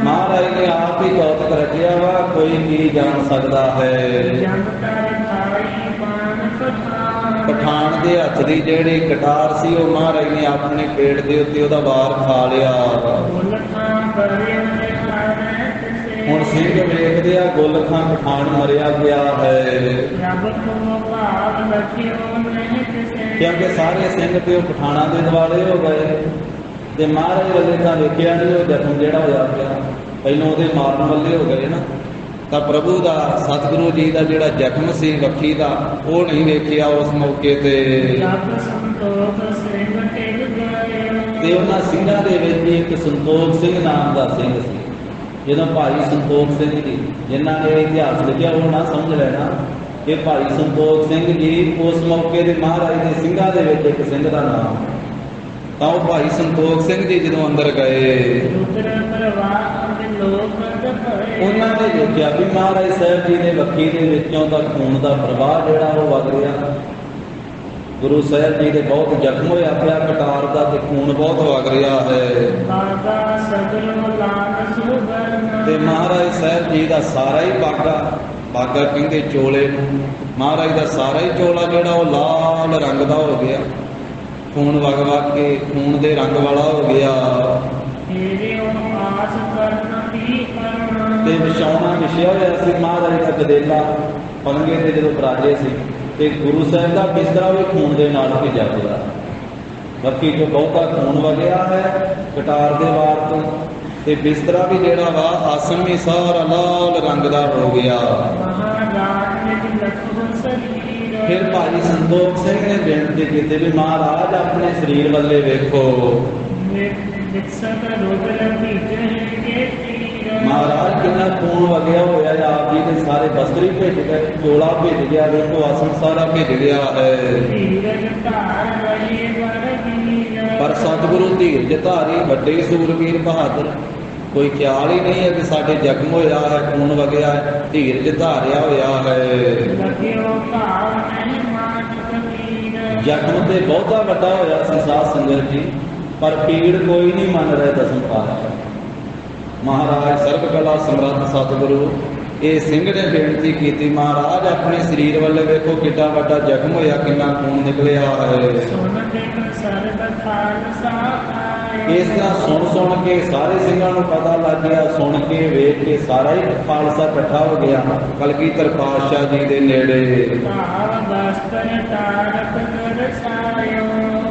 ਮਹਾਰਾਜ ਨੇ ਆਪ ਹੀ ਕੌਤਕ ਰਚਿਆ ਵਾ, ਕੋਈ ਕੀ ਜਾਣ ਸਕਦਾ ਹੈ। ਪਠਾਨ ਦੇ ਹੱਥ ਦੀ ਜਿਹੜੀ ਕਟਾਰ ਸੀ ਉਹ ਮਹਾਰਾਜ ਨੇ ਆਪਣੇ ਪੇਟ ਦੇ ਉੱਤੇ ਉਹਦਾ ਵਾਰ ਖਾ ਲਿਆ। ਹੁਣ ਸਿੰਘ ਵੇਖਦੇ ਆ ਗੁਲਖਾਂ ਪਠਾਨ ਮਰਿਆ ਗਿਆ ਹੈ, ਕਿਉਂਕਿ ਸਾਰੇ ਸਿੰਘ ਤੇ ਉਹ ਪਠਾਨਾਂ ਦੇ ਦੁਆਲੇ ਹੋ ਗਏ ਤੇ ਮਹਾਰਾਜ ਵੱਲੇ ਤਾਂ ਵੇਖਿਆ ਨਹੀਂ ਉਹ ਜ਼ਖਮ ਜਿਹੜਾ ਹੋਇਆ ਪਿਆ, ਪਹਿਲਾਂ ਉਹਦੇ ਮਾਰਨ ਵੱਲੇ ਹੋ ਗਏ ਨਾ। ਤਾਂ ਪ੍ਰਭੂ ਦਾ ਸਤਿਗੁਰੂ ਜੀ ਦਾ ਜਿਹੜਾ ਜ਼ਖਮ ਸੀ ਵੱਖੀ ਦਾ ਉਹ ਨਹੀਂ ਵੇਖਿਆ ਉਸ ਮੌਕੇ ਤੇ ਉਹਨਾਂ ਸਿੰਘਾਂ ਦੇ ਵਿੱਚ ਇੱਕ ਸੰਤੋਖ ਸਿੰਘ ਨਾਮ ਦਾ ਸਿੰਘ ਸੀ। ਜਦੋਂ ਭਾਈ ਸੰਤੋਖ ਸਿੰਘ ਜੀ ਜਿਨ੍ਹਾਂ ਨੇ ਇਤਿਹਾਸ ਲਿਖਿਆ ਉਹ ਨਾ ਸਮਝ ਲੈਣਾ ਕਿ ਭਾਈ ਸੰਤੋਖ ਸਿੰਘ ਜੀ ਉਸ ਮੌਕੇ ਦੇ ਮਹਾਰਾਜ ਦੇ ਸਿੰਘਾਂ ਦੇ ਵਿੱਚ ਇੱਕ ਸਿੰਘ ਦਾ ਨਾਮ। ਤਾਂ ਉਹ ਭਾਈ ਸੰਤੋਖ ਸਿੰਘ ਜੀ ਜਦੋਂ ਅੰਦਰ ਗਏ ਉਹਨਾਂ ਨੇ ਦੇਖਿਆ ਵੀ ਮਹਾਰਾਜ ਸਾਹਿਬ ਜੀ ਦੇ ਵੱਖੀ ਦੇ ਵਿੱਚੋਂ ਤਾਂ ਖੂਨ ਦਾ ਪ੍ਰਵਾਹ ਜਿਹੜਾ ਉਹ ਵਗ ਰਿਹਾ। ਗੁਰੂ ਸਾਹਿਬ ਜੀ ਦੇ ਬਹੁਤ ਜ਼ਖਮ ਹੋਇਆ ਪਿਆ ਕਟਾਰ ਦਾ ਤੇ ਖੂਨ ਬਹੁਤ ਵਗ ਰਿਹਾ ਹੈ ਤੇ ਮਹਾਰਾਜ ਸਾਹਿਬ ਜੀ ਦਾ ਸਾਰਾ ਹੀ ਬਾਗਾ ਕਹਿੰਦੇ ਚੋਲੇ ਨੂੰ, ਮਹਾਰਾਜ ਦਾ ਸਾਰਾ ਹੀ ਚੋਲਾ ਜਿਹੜਾ ਉਹ ਲਾਲ ਰੰਗ ਦਾ ਹੋ ਗਿਆ, ਖੂਨ ਵਗ ਵਗ ਕੇ ਖੂਨ ਦੇ ਰੰਗ ਵਾਲਾ ਹੋ ਗਿਆ ਤੇ ਵਿਛਾਉਣਾ ਵਿਛਿਆ ਹੋਇਆ ਸੀ ਮਹਾਰਾਜ ਦਾ ਗਦੇਲਾ ਪਲੰਗੇ ਤੇ ਜਦੋਂ ਬਰਾਜੇ ਸੀ ਤੇ ਗੁਰੂ ਸਾਹਿਬ ਦਾ ਬਿਸਤਰਾ ਵੀ ਖੂਨ ਦੇ ਨਾਲ ਭਿੱਜਾ ਹੋਇਆ, ਬਾਕੀ ਜੋ ਬਹੁਤਾ ਖੂਨ ਵਗਿਆ ਹੈ ਕਟਾਰ ਦੇ ਵਾਰ ਤੋਂ ਤੇ ਬਿਸਤਰਾ ਵੀ ਜਿਹੜਾ ਵਾ ਆਸਣ ਵੀ ਸਾਰਾ ਲਾਲ ਰੰਗ ਦਾ ਹੋ ਗਿਆ। ਫਿਰ ਭਾਈ ਸੰਤੋਖ ਸਿੰਘ ਨੇ ਬੇਨਤੀ ਕੀਤੀ ਵੀ ਮਹਾਰਾਜ ਆਪਣੇ ਸਰੀਰ ਵੱਲੇ ਵੇਖੋ। ਮਹਾਰਾਜ ਕਿੰਨਾ ਖੂਨ ਵਗਿਆ ਹੋਇਆ ਆਪ ਜੀ ਦੇ ਸਾਰੇ ਬਸਤਰੀ ਭਿੱਜ ਗਏ, ਚੋਲਾ ਭਿੱਜ ਗਿਆ, ਵੇਖੋ ਆਸਣ ਸਾਰਾ ਭਿੱਜ ਗਿਆ ਹੈ। ਪਰ ਸਤਿਗੁਰੂ ਧੀਰਜ ਧਾਰੀ ਵੱਡੇ ਸੂਰਬੀਰ ਬਹਾਦਰ, ਕੋਈ ਖਿਆਲ ਹੀ ਨਹੀਂ ਹੈ ਕਿ ਸਾਡੇ ਜ਼ਖਮ ਹੋਇਆ ਹੈ, ਖੂਨ ਵਗਿਆ ਹੈ, ਧੀਰਜ ਧਾਰਿਆ ਹੋਇਆ ਹੈ। ਜ਼ਖਮ ਤੇ ਬਹੁਤਾ ਵੱਡਾ ਹੋਇਆ ਸੀ ਸਾਧ ਸੰਗਤ ਜੀ, ਪਰ ਪੀੜ ਕੋਈ ਨਹੀਂ ਮੰਨ ਰਿਹਾ ਦਸਮ ਪਾਤਸ਼ਾਹ। ਮਹਾਰਾਜ ਸਰਬ ਕਲਾ ਸਮਰੱਥ ਸਤਿਗੁਰੂ ਇਹ ਸਿੰਘ ਨੇ ਬੇਨਤੀ ਕੀਤੀ ਮਹਾਰਾਜ ਆਪਣੇ ਸਰੀਰ ਵੱਲ ਵੇਖੋ ਕਿੰਨਾ ਵੱਡਾ ਜ਼ਖਮ ਹੋਇਆ, ਕਿੰਨਾ ਖੂਨ ਨਿਕਲਿਆ ਹੈ। ਇਸ ਤਰ੍ਹਾਂ ਸੁਣ ਕੇ ਸਾਰੇ ਸਿੰਘਾਂ ਨੂੰ ਪਤਾ ਲੱਗ ਗਿਆ, ਸੁਣ ਕੇ ਵੇਖ ਕੇ ਸਾਰਾ ਹੀ ਖਾਲਸਾ ਇਕੱਠਾ ਹੋ ਗਿਆ ਕਲਗੀਧਰ ਪਾਤਸ਼ਾਹ ਜੀ ਦੇ ਨੇੜੇ।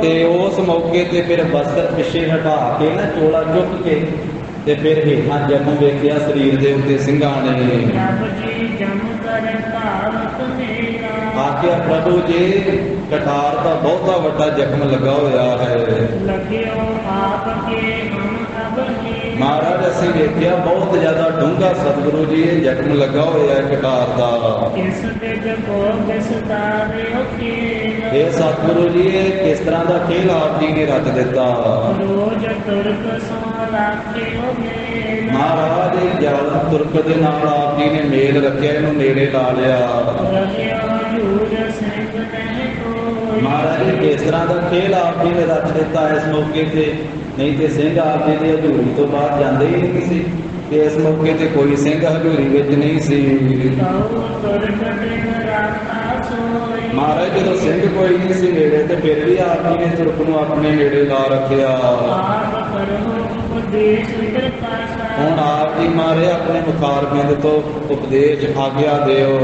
ਤੇ ਉਸ ਮੌਕੇ ਤੇ ਫਿਰ ਬਸਤਰ ਪਿੱਛੇ ਹਟਾ ਕੇ ਨਾ ਚੋਲਾ ਚੁੱਕ ਕੇ ਤੇ ਫਿਰ ਹੇਠਾਂ ਜ਼ਖਮ ਵੇਖਿਆ ਸਰੀਰ ਦੇ ਉੱਤੇ ਸਿੰਘਾਂ ਨੇ। ਆਖਿਆ ਪ੍ਰਭੂ ਜੀ ਕਟਾਰ ਦਾ ਬਹੁਤਾ ਵੱਡਾ ਜ਼ਖਮ ਲੱਗਾ ਹੋਇਆ ਹੈ। ਮਹਾਰਾਜ ਅਸੀਂ ਵੇਖਿਆ ਬਹੁਤ ਜ਼ਿਆਦਾ ਡੂੰਘਾ ਸਤਿਗੁਰੂ ਜੀ ਇਹ ਜ਼ਖਮ ਲੱਗਾ ਹੋਇਆ ਹੈ ਕਟਾਰ ਦਾ। ਕਿਸ ਤੇ ਜਪੋ ਕਿਸ ਤਾਰਿਓ ਖੇਲ, ਇਹ ਸਤਿਗੁਰੂ ਜੀ ਇਹ ਕਿਸ ਤਰ੍ਹਾਂ ਦਾ ਖੇਲ ਆਪ ਜੀ ਨੇ ਰਚ ਦਿੱਤਾ। ਰੋਜ ਤੁਰਕ ਸੋ ਰਾਖਿਓ ਮੇਲ, ਮਹਾਰਾਜ ਇਹ ਜ਼ਾਲਮ ਤੁਰਕ ਦੇ ਨਾਲ ਆਪ ਜੀ ਨੇ ਮੇਲ ਰੱਖਿਆ, ਇਹਨੂੰ ਨੇੜੇ ਲਾ ਲਿਆ। ਰਹਿਓ ਜੂਰ ਸਿੰਘ ਨਹੀਂ ਕੋਈ, ਮਹਾਰਾਜ ਇਹ ਕਿਸ ਤਰ੍ਹਾਂ ਦਾ ਖੇਲ ਆਪ ਜੀ ਨੇ ਰਚ ਦਿੱਤਾ ਇਸ ਮੌਕੇ ਤੇ। ਨਹੀਂ ਤੇ ਸਿੰਘ ਆਪ ਜੀ ਦੀ ਹਜ਼ੂਰੀ ਤੋਂ ਬਾਅਦ ਜਾਂਦੇ ਹੀ ਨਹੀਂ ਸੀ, ਕਿ ਇਸ ਮੌਕੇ ਤੇ ਕੋਈ ਸਿੰਘ ਹਜ਼ੂਰੀ ਵਿੱਚ ਨਹੀਂ ਸੀ। ਕਉ ਤੁਰਕ ਦਿਨ ਰਾਖਾ ਸੋਈ, ਮਹਾਰਾਜ ਜਦੋਂ ਸਿੰਘ ਕੋਈ ਨਹੀਂ ਸੀ ਨੇੜੇ, ਤੇ ਫਿਰ ਵੀ ਆਪ ਜੀ ਨੇ ਤੁਰਕ ਨੂੰ ਆਪਣੇ ਨੇੜੇ ਲਾ ਰੱਖਿਆ। ਆਪ ਕਰੋ ਉਪਦੇਸ਼ ਕਿਰਪਾ ਸਾਰ, ਹੁਣ ਆਪ ਜੀ ਮਾਰੇ ਆਪਣੇ ਮੁਖਾਰ ਬਿੰਦ ਤੋਂ ਉਪਦੇਸ਼ ਆਗਿਆ ਦਿਓ।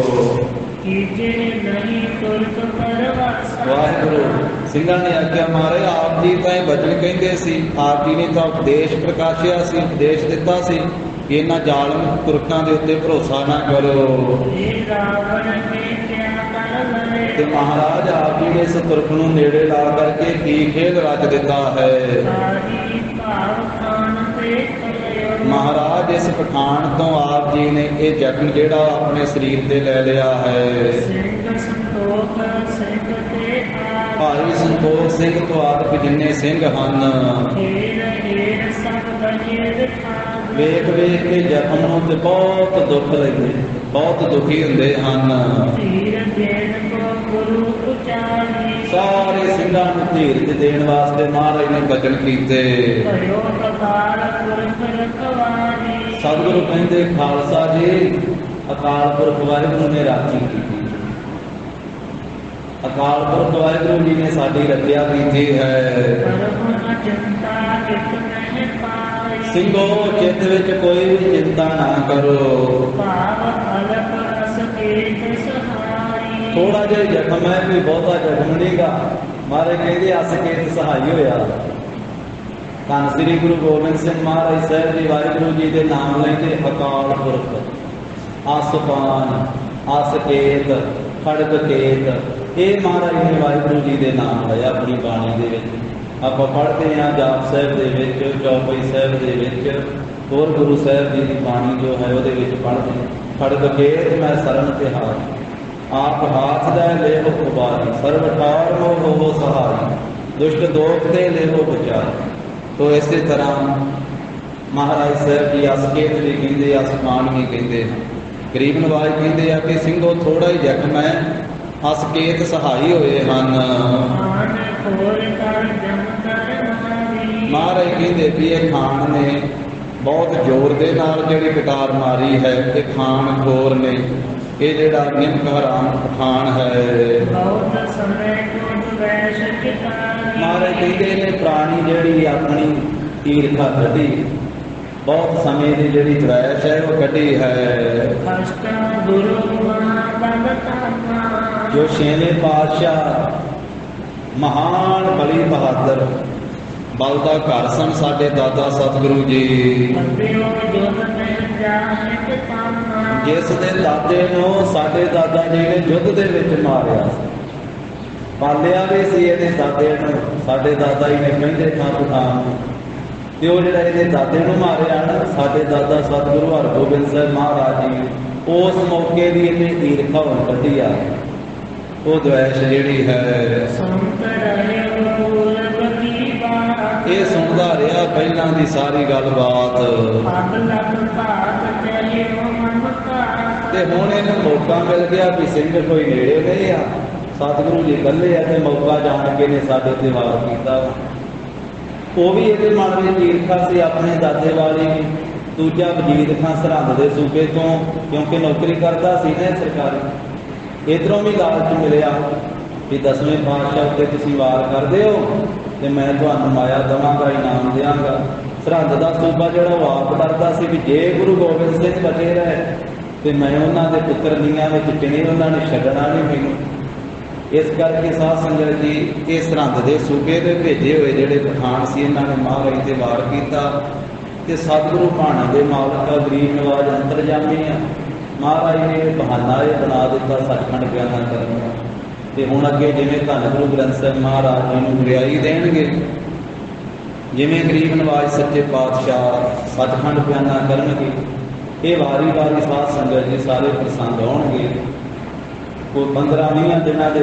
ਕੀਜੇ ਨਹੀਂ ਤੁਰਕ ਪਰਵਾਸਾ, ਵਾਹਿਗੁਰੂ ਸਿੰਘਾਂ ਨੇ ਆਗਿਆ ਮਾਰੇ, ਆਪ ਜੀ ਤਾਂ ਇਹ ਬਚਨ ਕਹਿੰਦੇ ਸੀ, ਆਪ ਜੀ ਨੇ ਤਾਂ ਉਪਦੇਸ਼ ਪ੍ਰਕਾਸ਼ਿਆ ਸੀ, ਉਪਦੇਸ਼ ਦਿੱਤਾ ਸੀ ਕਿ ਇਹਨਾਂ ਜ਼ਾਲਮ ਤੁਰਕਾਂ ਦੇ ਉੱਤੇ ਭਰੋਸਾ ਨਾ ਕਰੋ। ਇਹ ਰਾਵਣ ਨੇ ਕਿਆ ਕਰ ਲਏ, ਤੇ ਮਹਾਰਾਜ ਆਪ ਜੀ ਨੇ ਇਸ ਤੁਰਕ ਨੂੰ ਨੇੜੇ ਲਾ ਕਰਕੇ ਕੀ ਖੇਲ ਰਚ ਦਿੱਤਾ ਹੈ। ਸਾਰੀ ਭਾਵ ਖਾਨ ਤੇ ਕਲਿਓ, ਮਹਾਰਾਜ ਇਸ ਪਠਾਨ ਤੋਂ ਆਪ ਜੀ ਨੇ ਇਹ ਜ਼ਖਮ ਜਿਹੜਾ ਆਪਣੇ ਸਰੀਰ ਤੇ ਲੈ ਲਿਆ ਹੈ। ਸਿੰਘ ਸੰਤੋਖ ਸਿੰਘ ਤੇ ਆ, ਭਾਈ ਸੰਤੋਖ ਸਿੰਘ ਤੋਂ ਆਦਿਕ ਜਿੰਨੇ ਸਿੰਘ ਹਨ, ਹੀਰ ਸਭ ਬਜੇ ਦਿਖਾ, ਵੇਖ ਵੇਖ ਕੇ ਜ਼ਖਮ ਨੂੰ ਤੇ ਬਹੁਤ ਦੁੱਖ ਲੈਂਦੇ, ਬਹੁਤ ਦੁਖੀ ਹੁੰਦੇ ਹਨ। ਧੀਰ ਦੇਨ ਕੋ ਗੁਰੂ ਉਚਾਰੀ, ਸਾਰੇ ਸਿੰਘਾਂ ਨੂੰ ਧੀਰਜ ਦੇਣ ਵਾਸਤੇ ਮਹਾਰਾਜ ਨੇ ਬਚਨ ਕੀਤੇ। ਭਇਓ ਅਕਾਲ ਪੁਰਖ ਰਖਵਾਰੀ, ਸਤਿਗੁਰੂ ਕਹਿੰਦੇ ਖਾਲਸਾ ਜੀ ਅਕਾਲ ਪੁਰਖ ਵਾਹਿਗੁਰੂ ਨੇ ਰਾਖੀ ਕੀਤੀ, ਅਕਾਲ ਪੁਰਖ ਵਾਹਿਗੁਰੂ ਜੀ ਨੇ ਸਾਡੀ ਰੱਖਿਆ ਕੀਤੀ ਹੈ। ਪਰਮ ਅਜੰਤਾ ਜਿਤ ਨਹੀਂ ਪਾਈ, ਸਿੰਘੋ ਚਿੱਤ ਵਿੱਚ ਕੋਈ ਵੀ ਚਿੰਤਾ ਨਾ ਕਰੋ। ਭਾਵ ਅਲਪ ਅਸਕੇਤ ਸਹਾਈ, ਥੋੜਾ ਜਿਹਾ ਜ਼ਖਮ ਹੈ, ਕੋਈ ਬਹੁਤਾ ਜ਼ਖਮ ਨਹੀਂਗਾ। ਮਹਾਰਾਜ ਕਹਿੰਦੇ ਅਸਕੇਤ ਸਹਾਈ ਹੋਇਆ। ਧੰਨ ਸ੍ਰੀ ਗੁਰੂ ਗੋਬਿੰਦ ਸਿੰਘ ਮਹਾਰਾਜ ਸਾਹਿਬ ਜੀ ਵਾਹਿਗੁਰੂ ਜੀ ਦੇ ਨਾਮ ਲੈਂਦੇ ਅਕਾਲ ਪੁਰਖ, ਆਸਪਾਨ, ਆਸਕੇਤ, ਖੜਗ ਕੇਤ, ਇਹ ਮਹਾਰਾਜ ਨੇ ਵਾਹਿਗੁਰੂ ਜੀ ਦੇ ਨਾਮ ਲਏ ਆਪਣੀ ਬਾਣੀ ਦੇ ਵਿੱਚ। ਆਪਾਂ ਪੜ੍ਹਦੇ ਹਾਂ ਜਾਪ ਸਾਹਿਬ ਦੇ ਵਿੱਚ, ਚੌਪਈ ਸਾਹਿਬ ਦੇ ਵਿੱਚ, ਹੋਰ ਗੁਰੂ ਸਾਹਿਬ ਜੀ ਦੀ ਬਾਣੀ ਜੋ ਹੈ ਉਹਦੇ ਵਿੱਚ ਪੜ੍ਹਦੇ ਹਾਂ। ਖੜਗ ਕੇਤ ਮੈਂ ਸਰਨ ਤਿਹਾਰ, ਆਪ ਹਾਥ ਦਾ ਲੇਵ ਉਬਾਰੀ, ਸਰਬ ਠਾਰ ਮੋ ਹੋਵੋ ਸਹਾਈ, ਦੁਸ਼ਟ ਦੋਖ ਤੇ ਲੇਵੋ ਬਚਾਈ। ਤੋ ਇਸੇ ਤਰ੍ਹਾਂ ਮਹਾਰਾਜ ਸਾਹਿਬ ਜੀ ਅਸਕੇਤ ਵੀ ਕਹਿੰਦੇ, ਅਸਮਾਨ ਵੀ ਕਹਿੰਦੇ ਹਨ। ਗਰੀਬ ਨਵਾਜ ਕਹਿੰਦੇ ਆ ਕਿ ਸਿੰਘੋ ਥੋੜਾ ਹੀ ਜ਼ਖਮ ਹੈ, ਅਸਕੇਤ ਸਹਾਈ ਹੋਏ ਹਨ। ਆਨ ਖੋਲ ਕਰ ਜਮ ਕਰ ਮਾਰੀ, ਮਹਾਰਾਜ ਕਹਿੰਦੇ ਵੀ ਇਹ ਖਾਨ ਨੇ ਬਹੁਤ ਜ਼ੋਰ ਦੇ ਨਾਲ ਜਿਹੜੀ ਕਟਾਰ ਮਾਰੀ ਹੈ, ਇਹ ਖਾਨ ਖੋਰ ਨੇ, ਇਹ ਜਿਹੜਾ ਨਿਮਕ ਹਰਾਮ ਪਠਾਨ ਹੈ। ਬਹੁਤ ਸਮੇਂ ਕੋ ਵੈਸ਼ ਕਿਤਾਨੀ, ਮਹਾਰਾਜ ਕਹਿੰਦੇ ਨੇ ਪ੍ਰਾਣੀ ਜਿਹੜੀ ਆਪਣੀ ਈਰਖਾ ਕੱਢੀ, ਬਹੁਤ ਸਮੇਂ ਦੀ ਜਿਹੜੀ ਦਵੈਸ਼ ਹੈ ਉਹ ਕੱਢੀ ਹੈ। ਅਸ਼ਟਾ ਗੁਰੂ ਮਹਾਬਲਤਾਨਾ, ਜੋ ਛੇਵੇਂ ਪਾਤਸ਼ਾਹ ਮਹਾਨ ਬਲੀ ਬਹਾਦਰ ਬਲ ਦਾ ਘਰ ਸਨ ਸਾਡੇ ਦਾਦਾ ਸਤਿਗੁਰੂ ਜੀ, ਬੰਦਿਓ ਜੋਤ ਮੈਂ ਜਾਣੇ ਕਿਤਾਨਾ, ਜਿਸ ਦੇ ਦਾਦੇ ਨੂੰ ਸਾਡੇ ਦਾਦਾ ਜੀ ਨੇ ਯੁੱਧ ਦੇ ਵਿੱਚ ਮਾਰਿਆ ਸੀ। ਪਾਲਿਆ ਵੀ ਸੀ ਇਹਦੇ ਦਾਦੇ ਨੂੰ, ਸਾਡੇ ਦਾਦਾ ਜੀ ਨੇ ਕਹਿੰਦੇ ਥਾਂ ਪਠਾਨ ਨੂੰ, ਤੇ ਉਹ ਜਿਹੜਾ ਇਹਦੇ ਦਾਦੇ ਨੂੰ ਮਾਰਿਆ ਨਾ, ਸਾਡੇ ਦਾਦਾ ਸਤਿਗੁਰੂ ਹਰਗੋਬਿੰਦ ਸਾਹਿਬ ਮਹਾਰਾਜ ਜੀ ਨੇ ਉਸ ਮੌਕੇ ਦੀ ਇਹਨੇ ਈਰਖਾ ਹੁਣ ਕੱਢੀ ਆ, ਉਹ ਦਵੈਸ਼ ਜਿਹੜੀ ਹੈ। ਸੰਤ ਰਹੇ ਪੂਰਬ ਕੀ ਬਾਤ, ਇਹ ਸੁਣਦਾ ਰਿਹਾ ਪਹਿਲਾਂ ਦੀ ਸਾਰੀ ਗੱਲਬਾਤ, ਅਬ ਲਗ ਭਾਤ ਚਲੇ ਮਨ ਭਾਤ, ਤੇ ਹੁਣ ਇਹਨੂੰ ਮੌਕਾ ਮਿਲ ਗਿਆ ਵੀ ਸਿੰਘ ਕੋਈ ਨੇੜੇ ਨਹੀਂ ਆ, ਸਤਿਗੁਰੂ ਜੀ ਇਕੱਲੇ ਆ, ਤੇ ਮੌਕਾ ਜਾਣ ਕੇ ਨੇ ਸਾਡੇ ਤੇ ਵਾਰ ਕੀਤਾ। ਉਹ ਵੀ ਇਹਦੇ ਮਨ ਵਿੱਚ ਈਰਖਾ ਸੀ ਆਪਣੇ ਦਾਦੇ ਵਾਲੀ। ਦੂਜਾ ਵਜੀਦ ਖਾਂ ਸਰਹੰਦ ਦੇ ਸੂਬੇ ਤੋਂ, ਕਿਉਂਕਿ ਨੌਕਰੀ ਕਰਦਾ ਸੀ ਨਾ ਸਰਕਾਰੀ, ਇੱਧਰੋਂ ਵੀ ਲਾਲਚ ਮਿਲਿਆ ਕਿ 10ਵੇਂ ਪਾਤਸ਼ਾਹ ਉੱਤੇ ਤੁਸੀਂ ਵਾਰ ਕਰਦੇ ਹੋ ਤੇ ਮੈਂ ਤੁਹਾਨੂੰ ਮਾਇਆ ਦੇਵਾਂਗਾ, ਇਨਾਮ ਦਿਆਂਗਾ। ਸਰਹੰਦ ਦਾ ਸੂਬਾ ਜਿਹੜਾ ਉਹ ਆਪ ਕਰਦਾ ਸੀ ਵੀ ਜੇ ਗੁਰੂ ਗੋਬਿੰਦ ਸਿੰਘ ਬਚੇ ਰਹੇ ਤੇ ਮੈਂ ਉਹਨਾਂ ਦੇ ਪੁੱਤਰ ਨੀਆਂ ਵਿੱਚ ਚਿਣੇ, ਉਹਨਾਂ ਨੇ ਛੱਡਣਾ ਨਹੀਂ ਮੈਨੂੰ। ਇਸ ਕਰਕੇ ਸਾਧ ਸੰਗਤ ਜੀ ਇਹ ਸਰਹੰਦ ਦੇ ਸੂਬੇ ਦੇ ਭੇਜੇ ਹੋਏ ਜਿਹੜੇ ਪਠਾਨ ਸੀ, ਇਹਨਾਂ ਨੇ ਮਹਾਰਾਜ ਤੇ ਵਾਰ ਕੀਤਾ। ਤੇ ਸਤਿਗੁਰੂ ਭਾਣਾ ਦੇ ਮਾਲਕ ਗਰੀਬ ਨਵਾਜ ਅੰਤਰਜਾਮੀ ਆ, ਮਹਾਰਾਜ ਨੇ ਬਹਾਨਾ ਇਹ ਬਣਾ ਦਿੱਤਾ ਸੱਚਖੰਡ ਬਿਆਨਾ ਕਰਨ ਦਾ। ਤੇ ਹੁਣ ਅੱਗੇ ਜਿਵੇਂ ਧੰਨ ਗੁਰੂ ਗ੍ਰੰਥ ਸਾਹਿਬ ਮਹਾਰਾਜ ਜੀ ਨੂੰ ਵਡਿਆਈ ਦੇਣਗੇ, जिमें गरीब नवाज सच्चे पातशाह सचखंड बयाना करनगे, ये वारी वारी साध संगत जी सारे प्रसंग आउणगे। कोई 15-20 दिनों के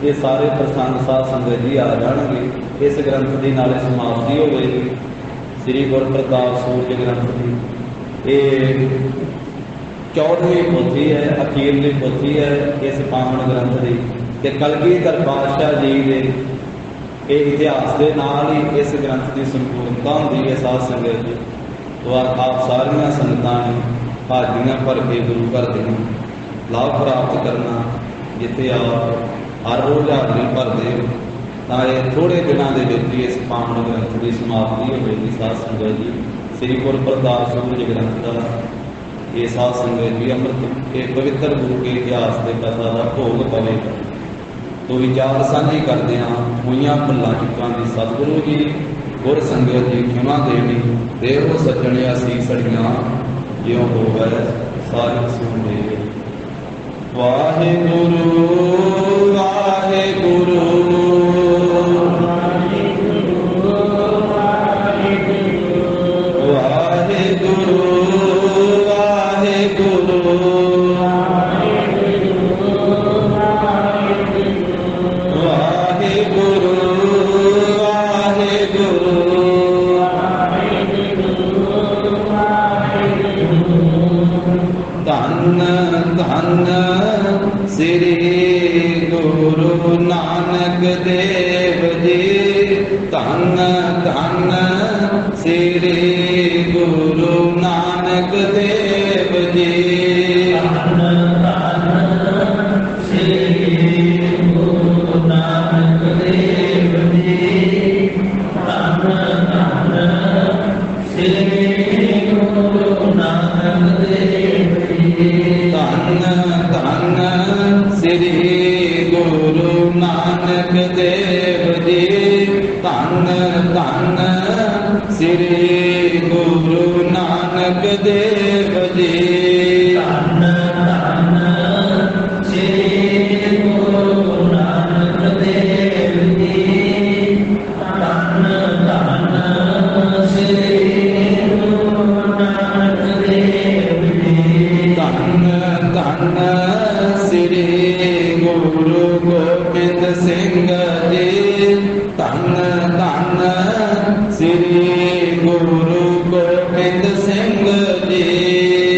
ये सारे प्रसंग साध संगत जी आ जाएंगे। इस ग्रंथ की नाले समाप्ति होगी श्री गुर प्रताप सूरज ग्रंथ की। ये 14वीं पोथी है, अखीरली पोथी है इस पावन ग्रंथ की। ते कलगीधर पातशाह जी के ये इतिहास के नाल ही इस ग्रंथ की संपूर्णता होती है। साध संगत जी तो आप सारिया संगतां ने हाजिरियां भर के गुरु घर के लाभ प्राप्त करना, जिथे आप हर रोज़ हाजिरी भरते हो तो ये थोड़े दिनों के ही इस पावन ग्रंथ की समाप्ति होगी। साध संगत जी श्री गुर प्रताप सूरज ग्रंथ का ये साध संगत जी अमृत के पवित्र गुरु के इतिहास के कथा का भोग पवेगा। तो विचार साझी करते हैं हुई भुलों चुकां की सतगुरु जी गुर संगत जी क्षमा देनी। देवो सज्जने असीस अड़ियां ज्यों हो गए सारी सुन ले। वाहिगुरु वाहिगुरु वाहिगुरु श्री गुरु नानक देव जी। धन धन श्री गुरु नानक देव जी। धन धन श्री गुरु नानक देव जी। धन धन श्री गुरु नानक देव जी। धन धन श्री गुरु नानक देव जी। धन धन श्री गुरु नानक देव जी। धन धन श्री गुरु नानक देव जी। धन धन श्री गुरु नानक देव जी। धन धन श्री गुरु गोबिंद सिंह जी। धन धन श्री गुरु गोबिंद सिंह जी।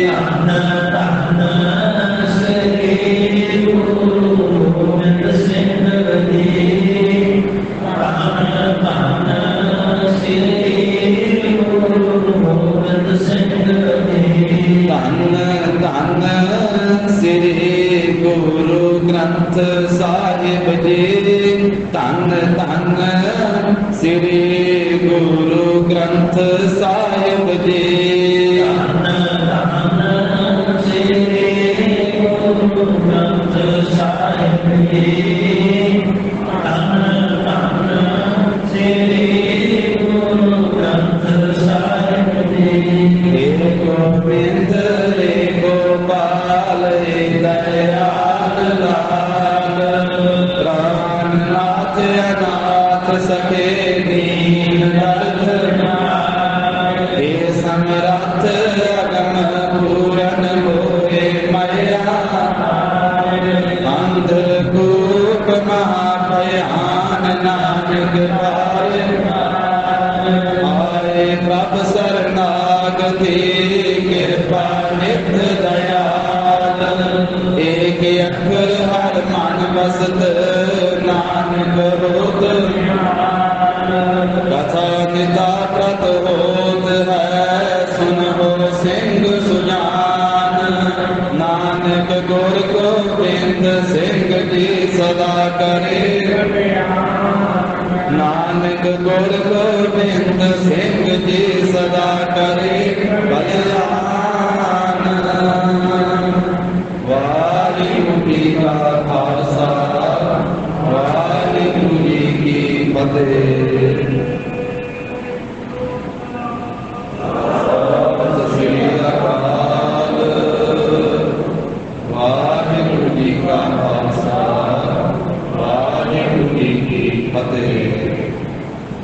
धन धन श्री गुरु गोबिंद सिंह जी। धन धन श्री गुरु गोबिंद सिंह जी। धन धन श्री गुरु ग्रंथ साहिब जी। धन धन श्री गुरु ग्रंथ साहिब जी। धन धन श्री गुरु ग्रंथ साहिब जी। धन धन श्री गुरु ग्रंथ साहिब जी। हे गोविंद रे गोपाल दयाल लाल प्राणनाथ अनाथ सखे दीन दर्द हे समरथ अगम पूरन होए मया। अंधकूप महाभयान नानक पाए। आए प्रभ शरणागति कृपा नित दयाल। एक अक्षर हर मन बसत नानक होत। कथा निता प्रत होत है सुनो सिंह सुजान। नानक गुर गोबिंद सिंह जी सदा करे। नानक गुर गोबिंद सिंह जी सदा करे बलिदान। वाहिगुरू जी का खालसा वाहिगुरू जी की फतेह।